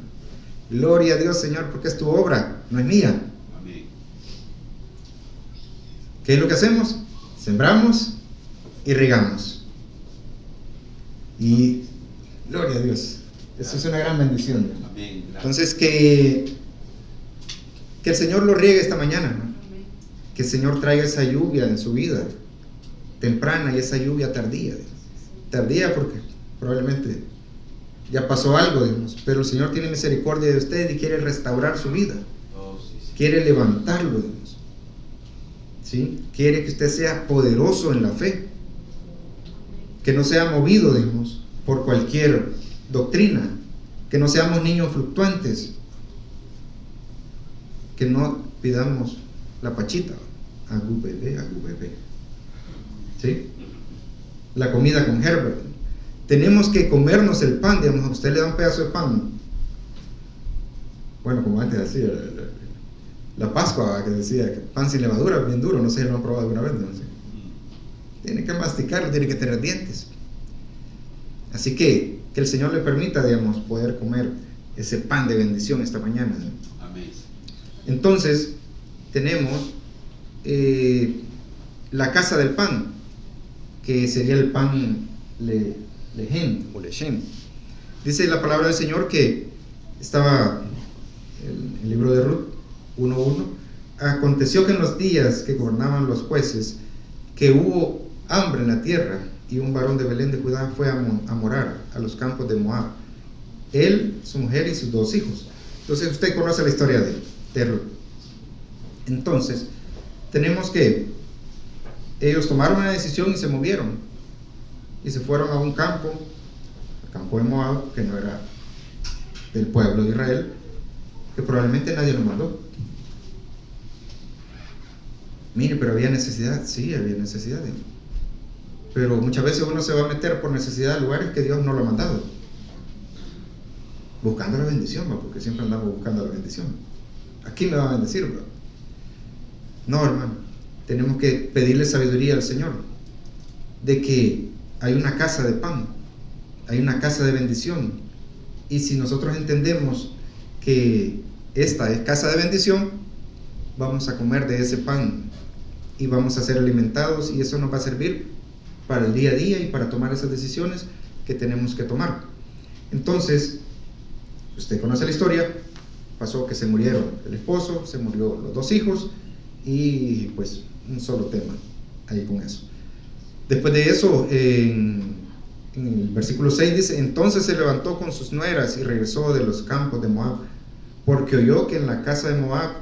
Gloria a Dios, Señor, porque es tu obra, no es mía. Amén. ¿Qué es lo que hacemos? Sembramos y regamos. Y gloria a Dios. Eso es una gran bendición. Amén. Entonces, que el Señor lo riegue esta mañana, ¿no? Que el Señor traiga esa lluvia en su vida temprana y esa lluvia tardía. Tardía porque probablemente ya pasó algo, digamos, pero el Señor tiene misericordia de usted y quiere restaurar su vida. Oh, sí, sí. Quiere levantarlo, digamos. ¿Sí? Quiere que usted sea poderoso en la fe, que no sea movido, digamos, por cualquier doctrina, que no seamos niños fluctuantes, que no pidamos la pachita, agú bebé, ¿sí? La comida con Herbert. Tenemos que comernos el pan, digamos, a usted le da un pedazo de pan, bueno, como antes decía, la Pascua, que decía que pan sin levadura, bien duro, no sé si lo han probado alguna vez, no sé. Tiene que masticarlo, tiene que tener dientes. Así que el Señor le permita, digamos, poder comer ese pan de bendición esta mañana, ¿no? Amén. Entonces, tenemos la casa del pan, que sería el pan lejem o lechem. Dice la palabra del Señor que estaba el libro de Ruth 1:1. Aconteció que en los días que gobernaban los jueces, que hubo hambre en la tierra, y un varón de Belén de Judá fue a morar a los campos de Moab, él, su mujer y sus 2 hijos. Entonces usted conoce la historia de Ruth. Entonces tenemos que ellos tomaron una decisión y se movieron y se fueron a un campo, el campo de Moab, que no era del pueblo de Israel, que probablemente nadie lo mandó. Mire, pero había necesidad. Sí, había necesidad, pero muchas veces uno se va a meter por necesidad a lugares que Dios no lo ha mandado, buscando la bendición, ¿no? Porque siempre andamos buscando la bendición. Aquí me va a bendecir, ¿no? No, hermano, tenemos que pedirle sabiduría al Señor, de que hay una casa de pan, hay una casa de bendición, y si nosotros entendemos que esta es casa de bendición, vamos a comer de ese pan y vamos a ser alimentados, y eso nos va a servir para el día a día y para tomar esas decisiones que tenemos que tomar. Entonces, usted conoce la historia. Pasó que se murieron el esposo, se murió los 2 hijos, y pues un solo tema ahí con eso. Después de eso, en el versículo 6 dice: entonces se levantó con sus nueras y regresó de los campos de Moab, porque oyó que en la casa de Moab,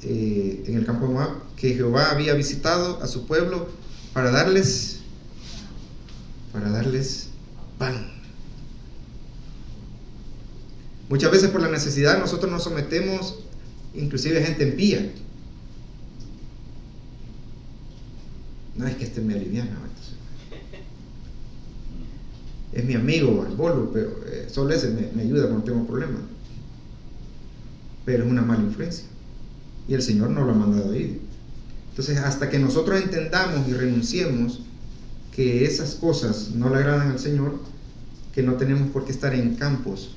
en el campo de Moab, que Jehová había visitado a su pueblo para darles pan. Muchas veces por la necesidad nosotros nos sometemos, inclusive a gente impía. No es que este me aliviana, es mi amigo el bolo, pero solo ese me ayuda cuando tengo problemas. Pero es una mala influencia y el Señor no lo ha mandado ahí. Entonces, hasta que nosotros entendamos y renunciemos que esas cosas no le agradan al Señor, que no tenemos por qué estar en campos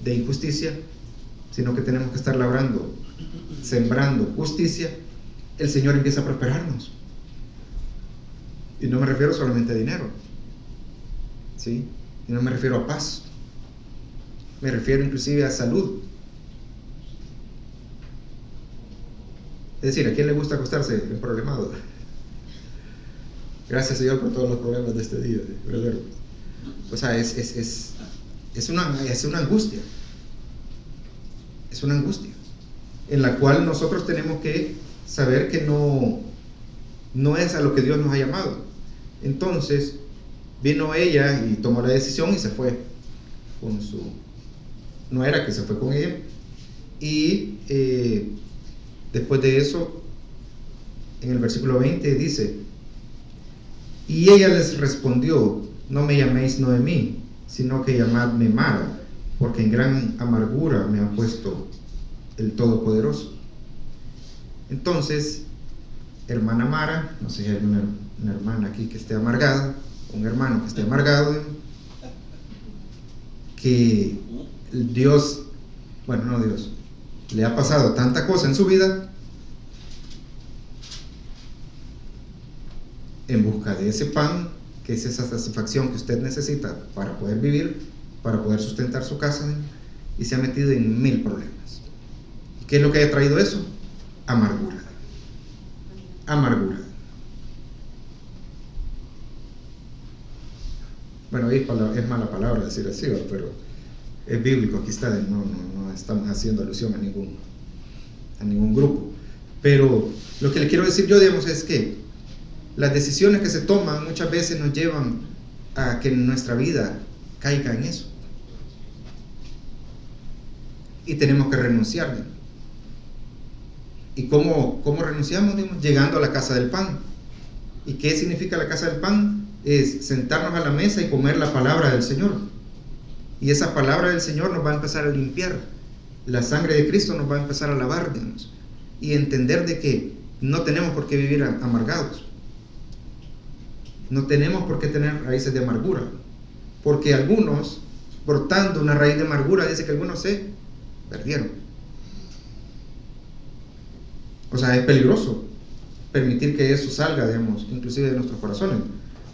de injusticia, sino que tenemos que estar labrando, sembrando justicia, el Señor empieza a prosperarnos. Y no me refiero solamente a dinero, ¿sí? Y no me refiero a paz, me refiero inclusive a salud. Es decir, ¿a quién le gusta acostarse problemado? Gracias, Señor, por todos los problemas de este día, ¿verdad? O sea, es una angustia. Es una angustia en la cual nosotros tenemos que saber que no es a lo que Dios nos ha llamado. Entonces vino ella y tomó la decisión y se fue con su nuera, que se fue con ella, y después de eso, en el versículo 20 dice: y ella les respondió: no me llaméis Noemí, sino que llamadme Mara, porque en gran amargura me ha puesto el Todopoderoso. Entonces, hermana Mara, no sé si hay una hermana aquí que esté amargada, un hermano que esté amargado, que Dios bueno, no Dios, le ha pasado tanta cosa en su vida en busca de ese pan, que es esa satisfacción que usted necesita para poder vivir, para poder sustentar su casa, y se ha metido en 1000 problemas. ¿Y qué es lo que ha traído eso? Amargura. Amargura. Bueno, es mala palabra decir así, pero es bíblico, aquí está, no estamos haciendo alusión a ningún grupo. Pero lo que le quiero decir yo, digamos, es que las decisiones que se toman muchas veces nos llevan a que nuestra vida caiga en eso. Y tenemos que renunciar. ¿Y cómo renunciamos? Digamos, llegando a la casa del pan. ¿Y qué significa la casa del pan? Es sentarnos a la mesa y comer la palabra del Señor. Y esa palabra del Señor nos va a empezar a limpiar. La sangre de Cristo nos va a empezar a lavar, digamos. Y entender de que no tenemos por qué vivir amargados. No tenemos por qué tener raíces de amargura. Porque algunos, brotando una raíz de amargura, dice que algunos se perdieron. O sea, es peligroso permitir que eso salga, digamos, inclusive de nuestros corazones.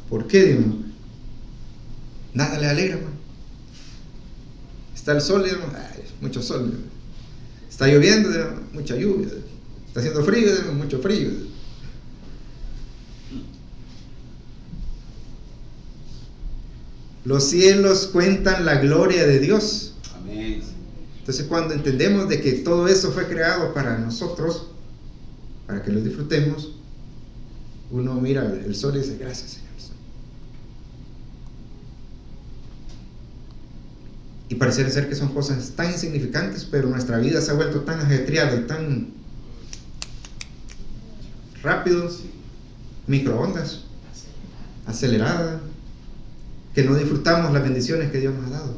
¿Por qué, digamos? Nada le alegra, hermano. Está el sol, digamos, mucho sol, digamos. Está lloviendo, digamos, mucha lluvia. Está haciendo frío, digamos, mucho frío. Los cielos cuentan la gloria de Dios. Amén. Entonces, cuando entendemos de que todo eso fue creado para nosotros, para que lo disfrutemos, uno mira el sol y dice, gracias, Señor. Y pareciera ser que son cosas tan insignificantes, pero nuestra vida se ha vuelto tan ajetreada y tan rápido, microondas, acelerada, que no disfrutamos las bendiciones que Dios nos ha dado.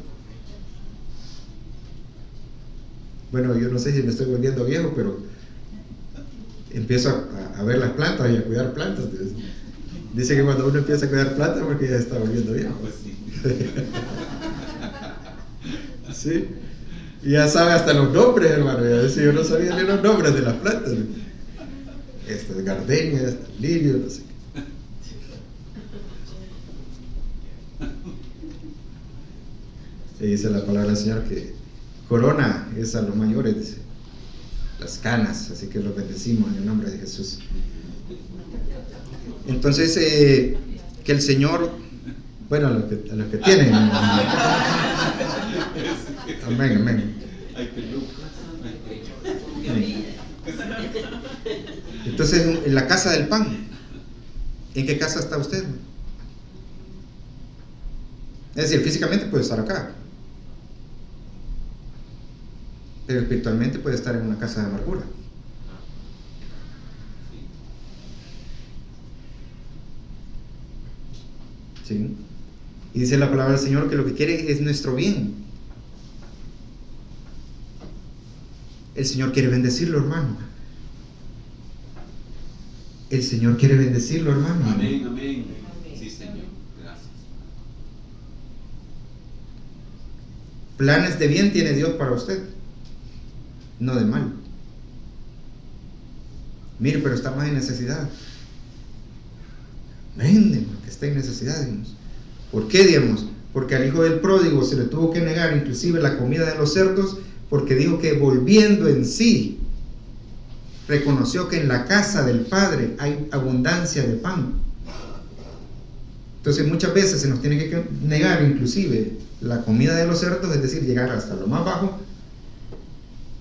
Bueno, yo no sé si me estoy volviendo viejo, pero empiezo a ver las plantas y a cuidar plantas. Dice que cuando uno empieza a cuidar plantas, porque ya está volviendo viejo. Pues sí. Sí, y ya sabe hasta los nombres, hermano. Ya decía, yo no sabía ni los nombres de las plantas. Esta es gardenia, esta es lirio, no sé qué. Y dice la palabra del Señor que corona es a los mayores, dice, las canas, así que los bendecimos en el nombre de Jesús. Entonces, que el Señor, bueno, a los que tienen, amén, amén. Entonces, en la casa del pan, ¿en qué casa está usted? Es decir, físicamente puede estar acá, pero espiritualmente puede estar en una casa de amargura. ¿Sí? Y dice la palabra del Señor que lo que quiere es nuestro bien. El Señor quiere bendecirlo, hermano. El Señor quiere bendecirlo, hermano. Amén, amén. Sí, Señor. Gracias. Planes de bien tiene Dios para usted, no de mal. Mire, pero está más en necesidad. Amén, que está en necesidad, digamos. ¿Por qué, digamos? Porque al hijo del pródigo se le tuvo que negar inclusive la comida de los cerdos, porque dijo que volviendo en sí, reconoció que en la casa del Padre hay abundancia de pan. Entonces muchas veces se nos tiene que negar inclusive la comida de los cerdos, es decir, llegar hasta lo más bajo,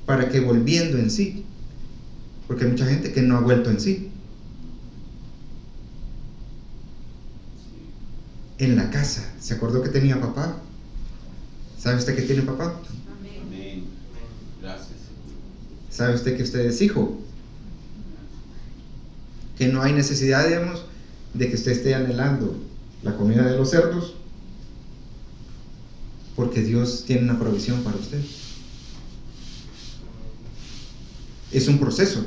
para que volviendo en sí, porque hay mucha gente que no ha vuelto en sí. En la casa, ¿se acordó que tenía papá? ¿Sabe usted que tiene papá? Amén. Gracias. ¿Sabe usted que usted es hijo? Que no hay necesidad, digamos, de que usted esté anhelando la comida de los cerdos, porque Dios tiene una provisión para usted. Es un proceso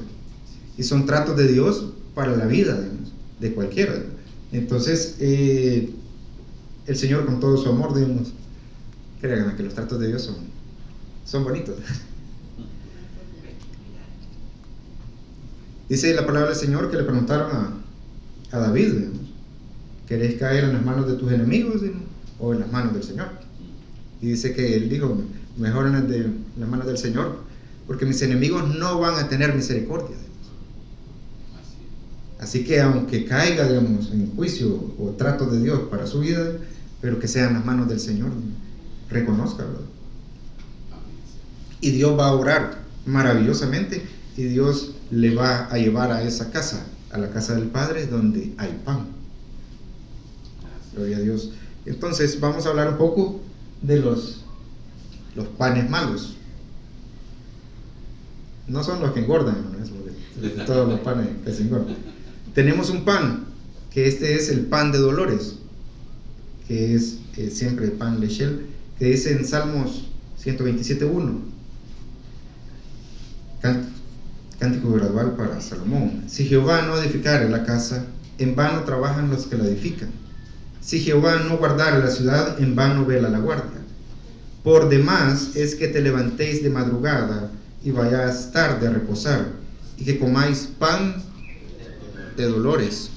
y son tratos de Dios para la vida, digamos, de cualquiera. Entonces, el Señor con todo su amor, digamos, créanme que los tratos de Dios son bonitos. Dice la palabra del Señor que le preguntaron a David, digamos, ¿querés caer en las manos de tus enemigos, digamos, o en las manos del Señor? Y dice que él dijo, mejor en las manos del Señor, porque mis enemigos no van a tener misericordia. Así que aunque caiga, digamos, en juicio o trato de Dios para su vida, pero que sea en las manos del Señor, reconózcalo. Y Dios va a orar maravillosamente, y Dios le va a llevar a esa casa, a la casa del Padre, donde hay pan. Gloria a Dios. Entonces vamos a hablar un poco de los panes malos. No son los que engordan, ¿no? Todos los panes que se engordan. Tenemos un pan, que este es el pan de dolores, que es siempre el pan lechel, que dice en Salmos 127:1, cántico gradual para Salomón: si Jehová no edificare la casa, en vano trabajan los que la edifican. Si Jehová no guardare la ciudad, en vano vela la guardia. Por demás es que te levantéis de madrugada y vayáis tarde a reposar, y que comáis pan de dolores.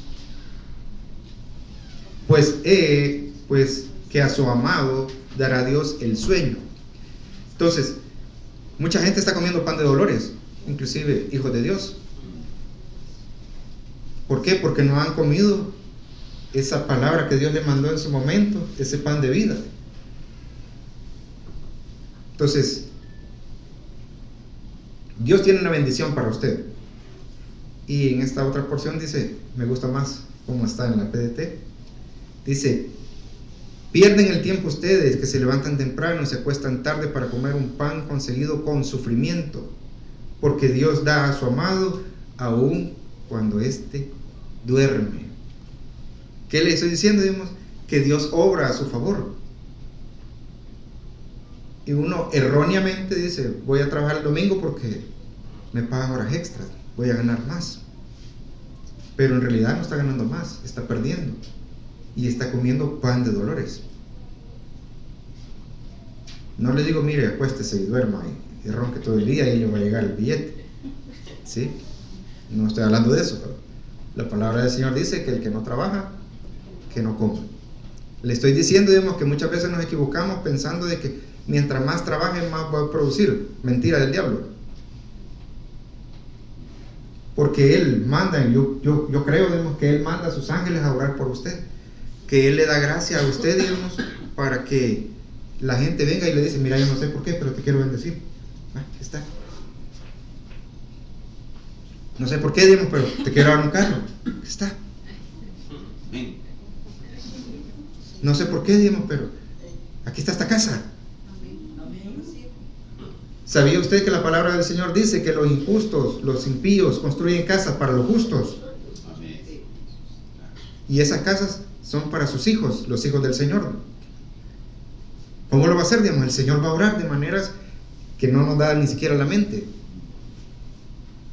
Pues que a su amado dará Dios el sueño. Entonces, mucha gente está comiendo pan de dolores, inclusive hijos de Dios. ¿Por qué? Porque no han comido esa palabra que Dios le mandó en su momento, ese pan de vida. Entonces, Dios tiene una bendición para usted. Y en esta otra porción dice, me gusta más como está en la PDT, dice: pierden el tiempo ustedes que se levantan temprano y se acuestan tarde para comer un pan conseguido con sufrimiento, porque Dios da a su amado aún cuando éste duerme. ¿Qué le estoy diciendo? Digamos, que Dios obra a su favor. Y uno erróneamente dice, voy a trabajar el domingo porque me pagan horas extras, voy a ganar más. Pero en realidad no está ganando más, está perdiendo. Y está comiendo pan de dolores. No le digo, mire, acuéstese y duerma y ronque todo el día y le va a llegar el billete. ¿Sí? No estoy hablando de eso, pero la palabra del Señor dice que el que no trabaja, que no coma. Le estoy diciendo, digamos, que muchas veces nos equivocamos pensando de que mientras más trabaje, más va a producir. Mentira del diablo. Porque Él manda, yo creo, digamos, que Él manda a sus ángeles a orar por usted. Que Él le da gracia a usted, digamos, para que la gente venga y le dice, mira, yo no sé por qué, pero te quiero bendecir. Aquí está. No sé por qué, digamos, pero te quiero dar un carro. Aquí está. No sé por qué, digamos, pero aquí está esta casa. ¿Sabía usted que la palabra del Señor dice que los injustos, los impíos, construyen casas para los justos? Y esas casas son para sus hijos, los hijos del Señor. ¿Cómo lo va a hacer? Digamos, el Señor va a orar de maneras que no nos da ni siquiera la mente,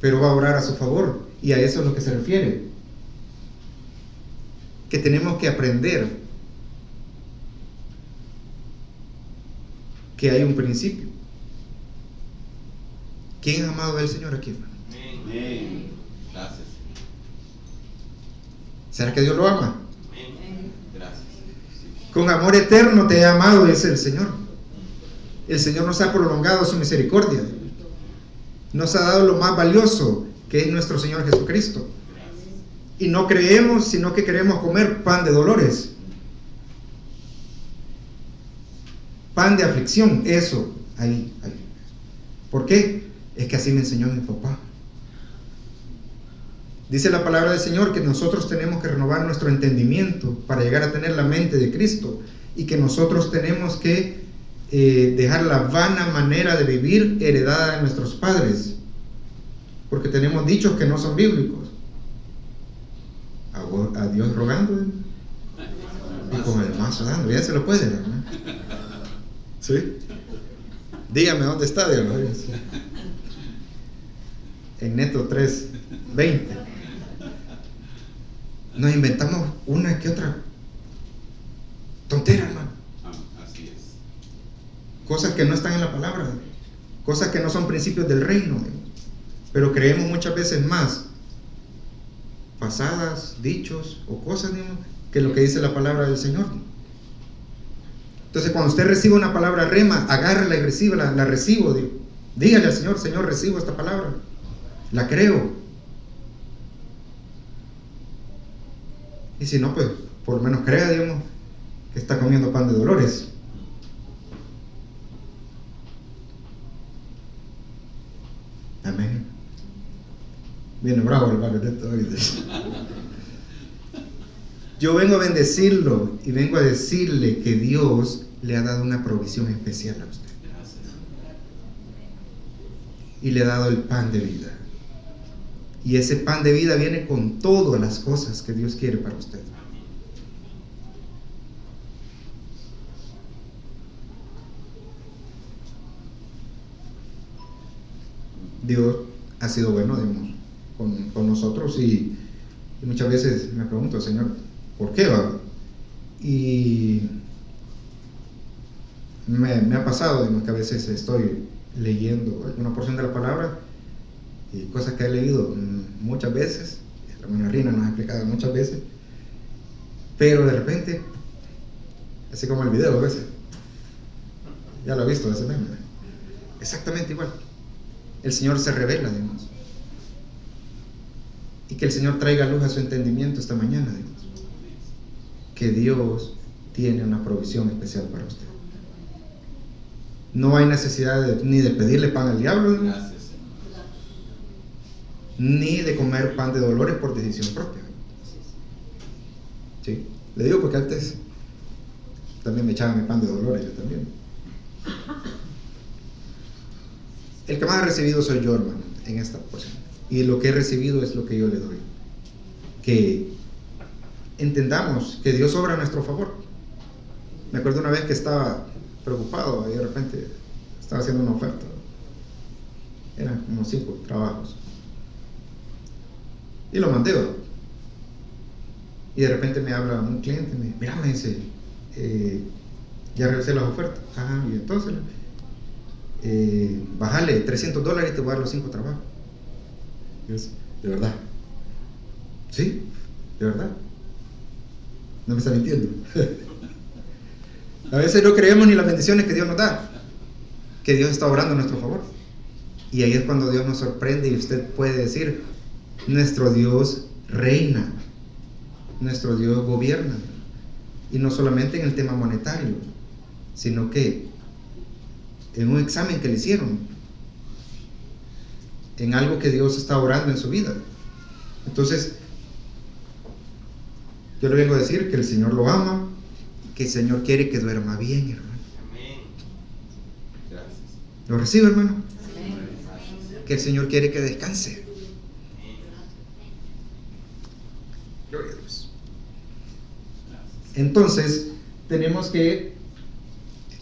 pero va a orar a su favor, y a eso es lo que se refiere. Que tenemos que aprender que hay un principio. ¿Quién es amado del Señor aquí, hermano? Amén. Gracias. ¿Será que Dios lo ama? Amén. Gracias. Con amor eterno te he amado, dice el Señor. El Señor nos ha prolongado su misericordia. Nos ha dado lo más valioso, que es nuestro Señor Jesucristo. Y no creemos, sino que queremos comer pan de dolores. Pan de aflicción, eso, ahí. ¿Por qué? Es que así me enseñó mi papá. Dice la palabra del Señor que nosotros tenemos que renovar nuestro entendimiento para llegar a tener la mente de Cristo, y que nosotros tenemos que dejar la vana manera de vivir heredada de nuestros padres, porque tenemos dichos que no son bíblicos. A Dios rogando y con el mazo dando, ya se lo puede dar, ¿no? ¿Sí? Dígame dónde está, Dios. En Neto 3:20. Nos inventamos una que otra tontera, hermano. Así es. Cosas que no están en la palabra, cosas que no son principios del reino, pero creemos muchas veces más pasadas, dichos o cosas, digamos, que lo que dice la palabra del Señor. Entonces, cuando usted recibe una palabra rema, agárrala y recíbela. La recibo, digo. Dígale al Señor: Señor, recibo esta palabra, la creo. Y si no, pues por lo menos crea, digamos, que está comiendo pan de dolores. Amén. Viene bravo el barrio de esto hoy. Yo vengo a bendecirlo y vengo a decirle que Dios le ha dado una provisión especial a usted. Y le ha dado el pan de vida. Y ese pan de vida viene con todas las cosas que Dios quiere para usted. Dios ha sido bueno, digamos, con nosotros, y muchas veces me pregunto: Señor, ¿por qué va? Y me ha pasado, digamos, que a veces estoy leyendo alguna porción de la palabra y cosas que he leído muchas veces, la hermana Rina nos ha explicado muchas veces, pero de repente, así como el video a veces, ya lo he visto ese meme, exactamente igual. El Señor se revela, digamos, y que el Señor traiga luz a su entendimiento esta mañana, digamos, que Dios tiene una provisión especial para usted. No hay necesidad ni de pedirle pan al diablo, digamos, ni de comer pan de dolores por decisión propia. ¿Sí? Le digo porque antes también me echaban mi pan de dolores, yo también. El que más ha recibido soy yo, hermano, en esta porción. Y lo que he recibido es lo que yo le doy. Que entendamos que Dios obra a nuestro favor. Me acuerdo una vez que estaba preocupado y de repente estaba haciendo una oferta. Eran como 5 trabajos. Y lo mandé. Y de repente me habla un cliente y me dice: mira, me dice, ya revisé las ofertas. Ah, y entonces, bájale $300 y te voy a dar los 5 trabajos. Y yo, ¿de verdad? Sí, de verdad. No me está mintiendo. A veces no creemos ni las bendiciones que Dios nos da, que Dios está obrando a nuestro favor. Y ahí es cuando Dios nos sorprende y usted puede decir: nuestro Dios reina, nuestro Dios gobierna. Y no solamente en el tema monetario, sino que en un examen que le hicieron, en algo que Dios está obrando en su vida. Entonces, yo le vengo a decir que el Señor lo ama, que el Señor quiere que duerma bien, hermano. Amén. Gracias. ¿Lo recibe, hermano? Amén. Que el Señor quiere que descanse. Gloria a Dios. Entonces, tenemos que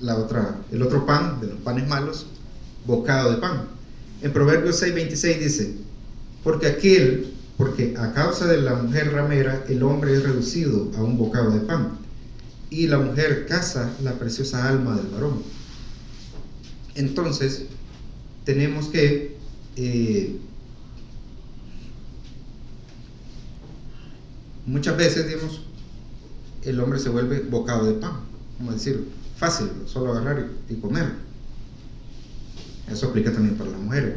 el otro pan, de los panes malos, bocado de pan. En Proverbios 6:26 dice: porque a causa de la mujer ramera el hombre es reducido a un bocado de pan, y la mujer caza la preciosa alma del varón. Entonces, tenemos que muchas veces, digamos, el hombre se vuelve bocado de pan, como decir, fácil, solo agarrar y comer. Eso aplica también para las mujeres,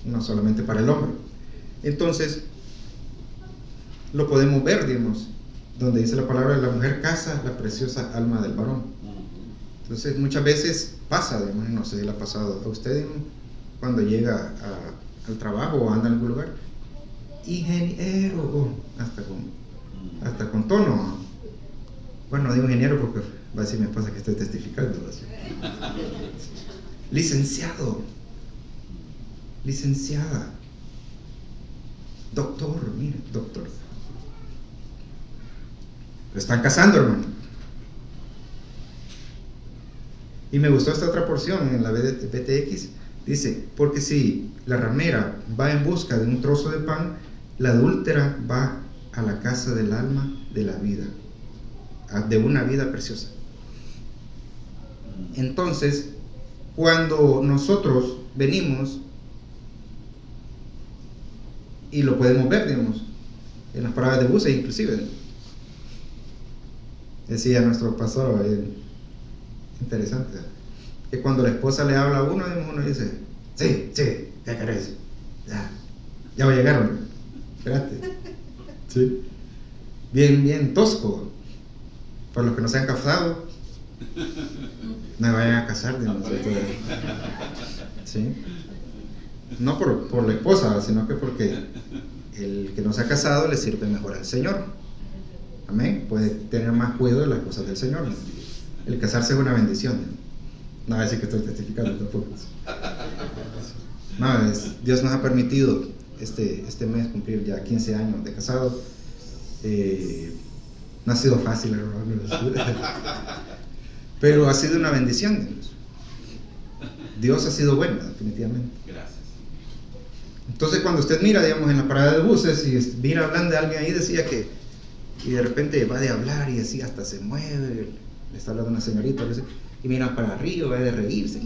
no solamente para el hombre. Entonces, lo podemos ver, digamos, donde dice la palabra: la mujer caza la preciosa alma del varón. Entonces, muchas veces pasa, digamos, no sé si le ha pasado a usted, digamos, cuando llega al trabajo o anda en algún lugar: ingeniero, hasta con tono. Bueno, no digo ingeniero porque va a decir mi esposa que estoy testificando. Licenciado, licenciada, doctor, mire, doctor. Lo están casando, hermano. Y me gustó esta otra porción en la BTX. Dice: porque si la ramera va en busca de un trozo de pan, la adúltera va a la casa del alma de la vida, de una vida preciosa. Entonces, cuando nosotros venimos Y lo podemos ver, digamos, en las paradas de buses inclusive. Decía nuestro pastor, interesante, que cuando la esposa le habla a uno, digamos, uno dice, sí, ¿qué querés? Ya va a llegar, ¿no? Espérate. Sí. Bien tosco. Para los que no se han casado, no vayan a casar, digamos. ¿Sí? No por la esposa, sino que porque el que no se ha casado le sirve mejor al Señor. Amén. Puede tener más cuidado de las cosas del Señor. El casarse es una bendición. No voy a decir que estoy testificando tampoco. No, Dios nos ha permitido este mes cumplir ya 15 años de casado. No ha sido fácil, hermanos, pero ha sido una bendición. Dios ha sido bueno, definitivamente. Gracias. Entonces, cuando usted mira, digamos, en la parada de buses y mira hablando de alguien ahí, decía que y de repente va de hablar y así hasta se mueve, le está hablando una señorita, y mira para arriba, va de reírse.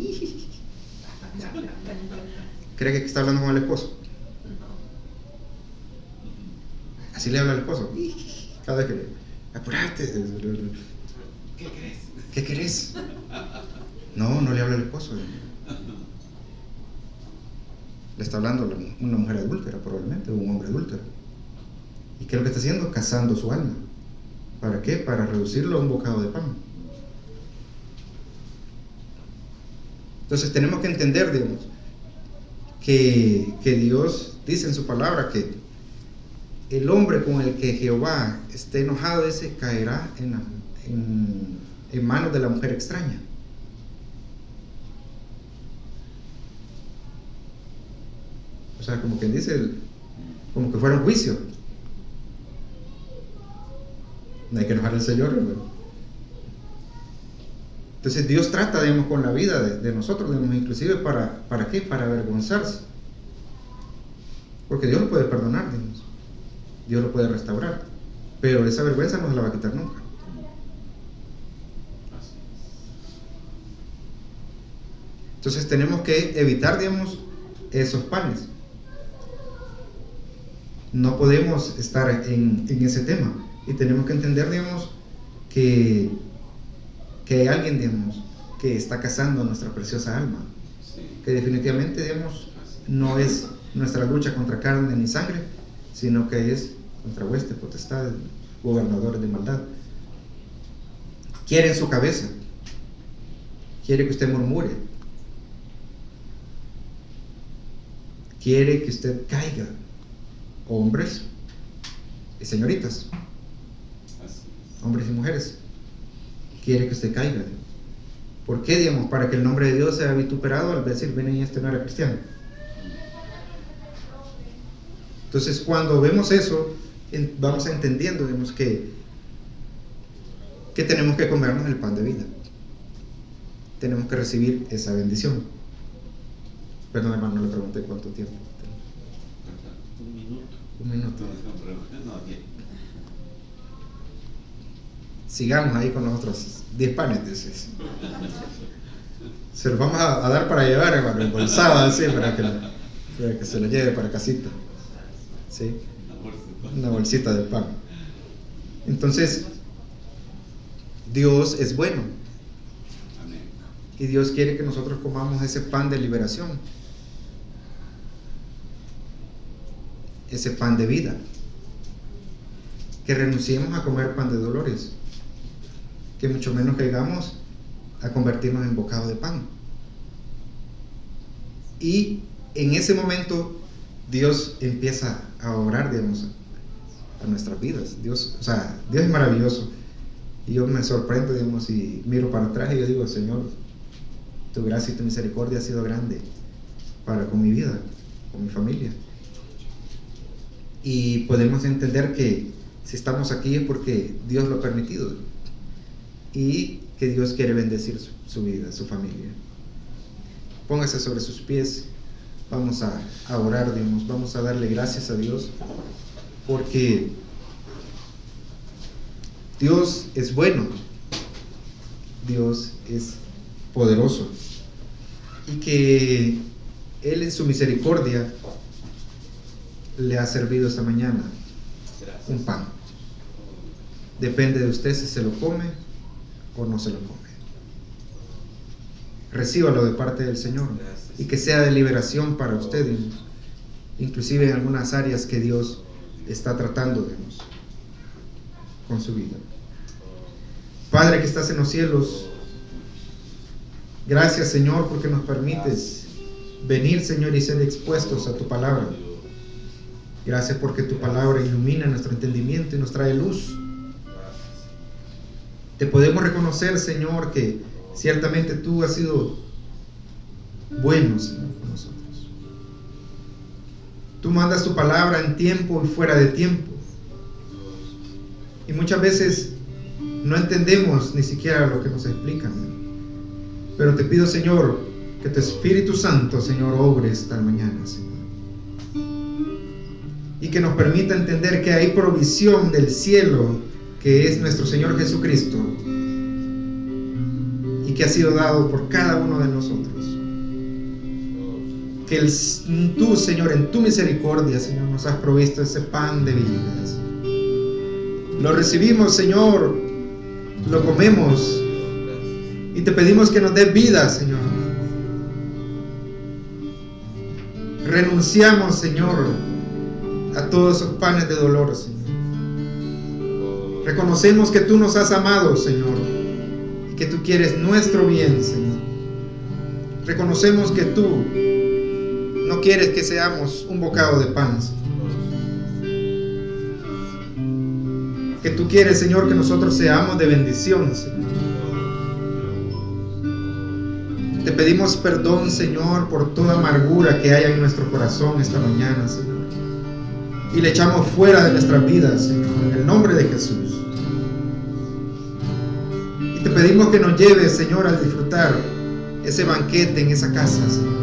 ¿Cree que está hablando con el esposo? Así le habla al esposo. Cada vez que le apurate. ¿Qué querés? No le habla al esposo. Le está hablando una mujer adúltera, probablemente, o un hombre adúltero. ¿Y qué es lo que está haciendo? Cazando su alma. ¿Para qué? Para reducirlo a un bocado de pan. Entonces tenemos que entender, digamos, que Dios dice en su palabra que el hombre con el que Jehová esté enojado, ese caerá en manos de la mujer extraña. O sea, como quien dice, como que fuera un juicio. No hay que enojar al Señor, hermano. Entonces Dios trata, digamos, con la vida de nosotros, digamos, inclusive ¿para qué? Para avergonzarse. Porque Dios lo puede perdonar, digamos. Dios lo puede restaurar. Pero esa vergüenza no se la va a quitar nunca. Entonces tenemos que evitar, digamos, esos panes. No podemos estar en ese tema. Y tenemos que entender, digamos, que hay alguien, digamos, que está cazando nuestra preciosa alma. Sí. Que definitivamente, digamos, no es nuestra lucha contra carne ni sangre, sino que es contra huestes, potestades, gobernadores de maldad. Quiere en su cabeza. Quiere que usted murmure. Quiere que usted caiga. Hombres y señoritas. Hombres y mujeres, quiere que usted caiga. ¿Por qué? Digamos, para que el nombre de Dios sea vituperado al decir, ven y este no era cristiano. Entonces, cuando vemos eso, vamos entendiendo, digamos, que tenemos que comernos el pan de vida. Tenemos que recibir esa bendición. Perdón, hermano, no le pregunté cuánto tiempo. Un minuto. Sigamos ahí con los otros 10 panes. Se los vamos a dar para llevar, hermano, embolsado así, para que se lo lleve para casita. ¿Sí? Una bolsita de pan. Entonces, Dios es bueno. Y Dios quiere que nosotros comamos ese pan de liberación. Ese pan de vida. Que renunciemos a comer pan de dolores. Que mucho menos caigamos a convertirnos en bocado de pan. Y en ese momento Dios empieza a obrar, digamos, a nuestras vidas. Dios es maravilloso. Y yo me sorprendo, digamos, y miro para atrás y yo digo, Señor, tu gracia y tu misericordia ha sido grande con mi vida, con mi familia. Y podemos entender que si estamos aquí es porque Dios lo ha permitido. Y que Dios quiere bendecir su vida, su familia. Póngase sobre sus pies. Vamos a orar, digamos, vamos a darle gracias a Dios porque Dios es bueno, Dios es poderoso y que Él en su misericordia le ha servido esta mañana un pan. Depende de usted si se lo come o no se lo come. Recíbalo de parte del Señor y que sea de liberación para usted, inclusive en algunas áreas que Dios está tratando de nosotros con su vida. Padre que estás en los cielos, gracias, Señor, porque nos permites venir, Señor, y ser expuestos a tu palabra. Gracias porque tu palabra ilumina nuestro entendimiento y nos trae luz. Te podemos reconocer, Señor, que ciertamente tú has sido bueno, Señor, con nosotros. Tú mandas tu palabra en tiempo y fuera de tiempo. Y muchas veces no entendemos ni siquiera lo que nos explican. Pero te pido, Señor, que tu Espíritu Santo, Señor, obre esta mañana, Señor. Y que nos permita entender que hay provisión del cielo, que es nuestro Señor Jesucristo, y que ha sido dado por cada uno de nosotros. Que tú, Señor, en tu misericordia, Señor, nos has provisto ese pan de vida. Lo recibimos, Señor, lo comemos y te pedimos que nos des vida, Señor. Renunciamos, Señor, a todos esos panes de dolor, Señor. Reconocemos que tú nos has amado, Señor, y que tú quieres nuestro bien, Señor. Reconocemos que tú no quieres que seamos un bocado de pan, Señor. Que tú quieres, Señor, que nosotros seamos de bendición, Señor. Te pedimos perdón, Señor, por toda amargura que haya en nuestro corazón esta mañana, Señor. Y le echamos fuera de nuestras vidas, Señor, en el nombre de Jesús. Y te pedimos que nos lleves, Señor, a disfrutar ese banquete en esa casa, Señor.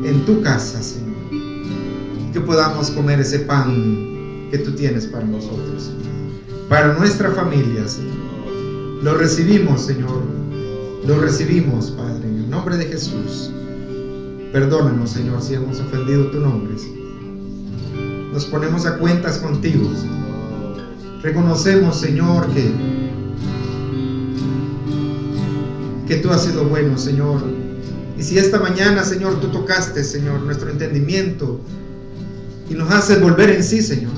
En tu casa, Señor. Y que podamos comer ese pan que tú tienes para nosotros, Señor. Para nuestra familia, Señor. Lo recibimos, Señor. Lo recibimos, Padre, en el nombre de Jesús. Perdónanos, Señor, si hemos ofendido tu nombre, Señor. Nos ponemos a cuentas contigo, Señor. Reconocemos, Señor, que tú has sido bueno, Señor. Y si esta mañana, Señor, tú tocaste, Señor, nuestro entendimiento y nos haces volver en sí, Señor.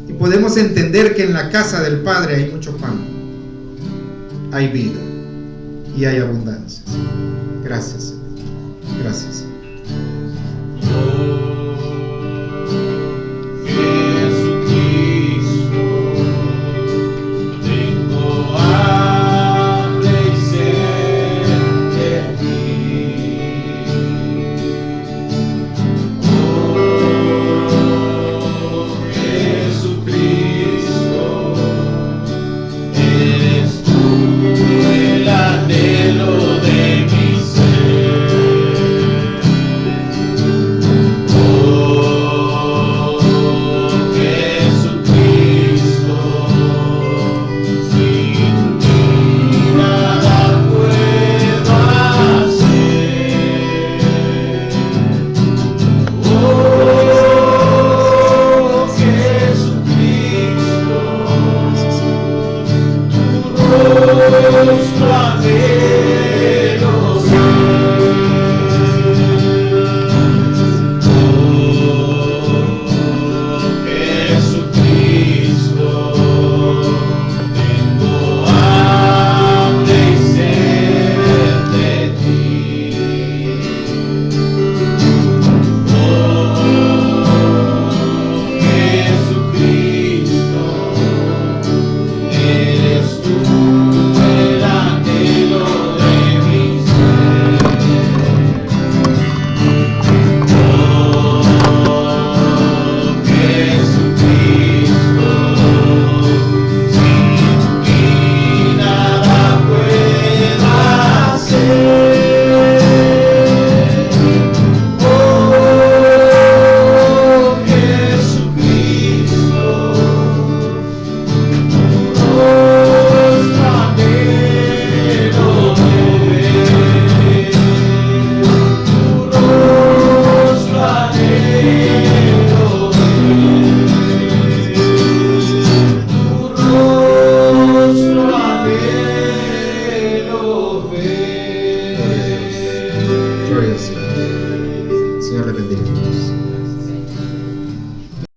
Y podemos entender que en la casa del Padre hay mucho pan, hay vida y hay abundancia. Gracias, Señor. Gracias, Señor. El anhelo de mi ser. Gloria a Dios. Gloria al Señor. Señor le bendiga.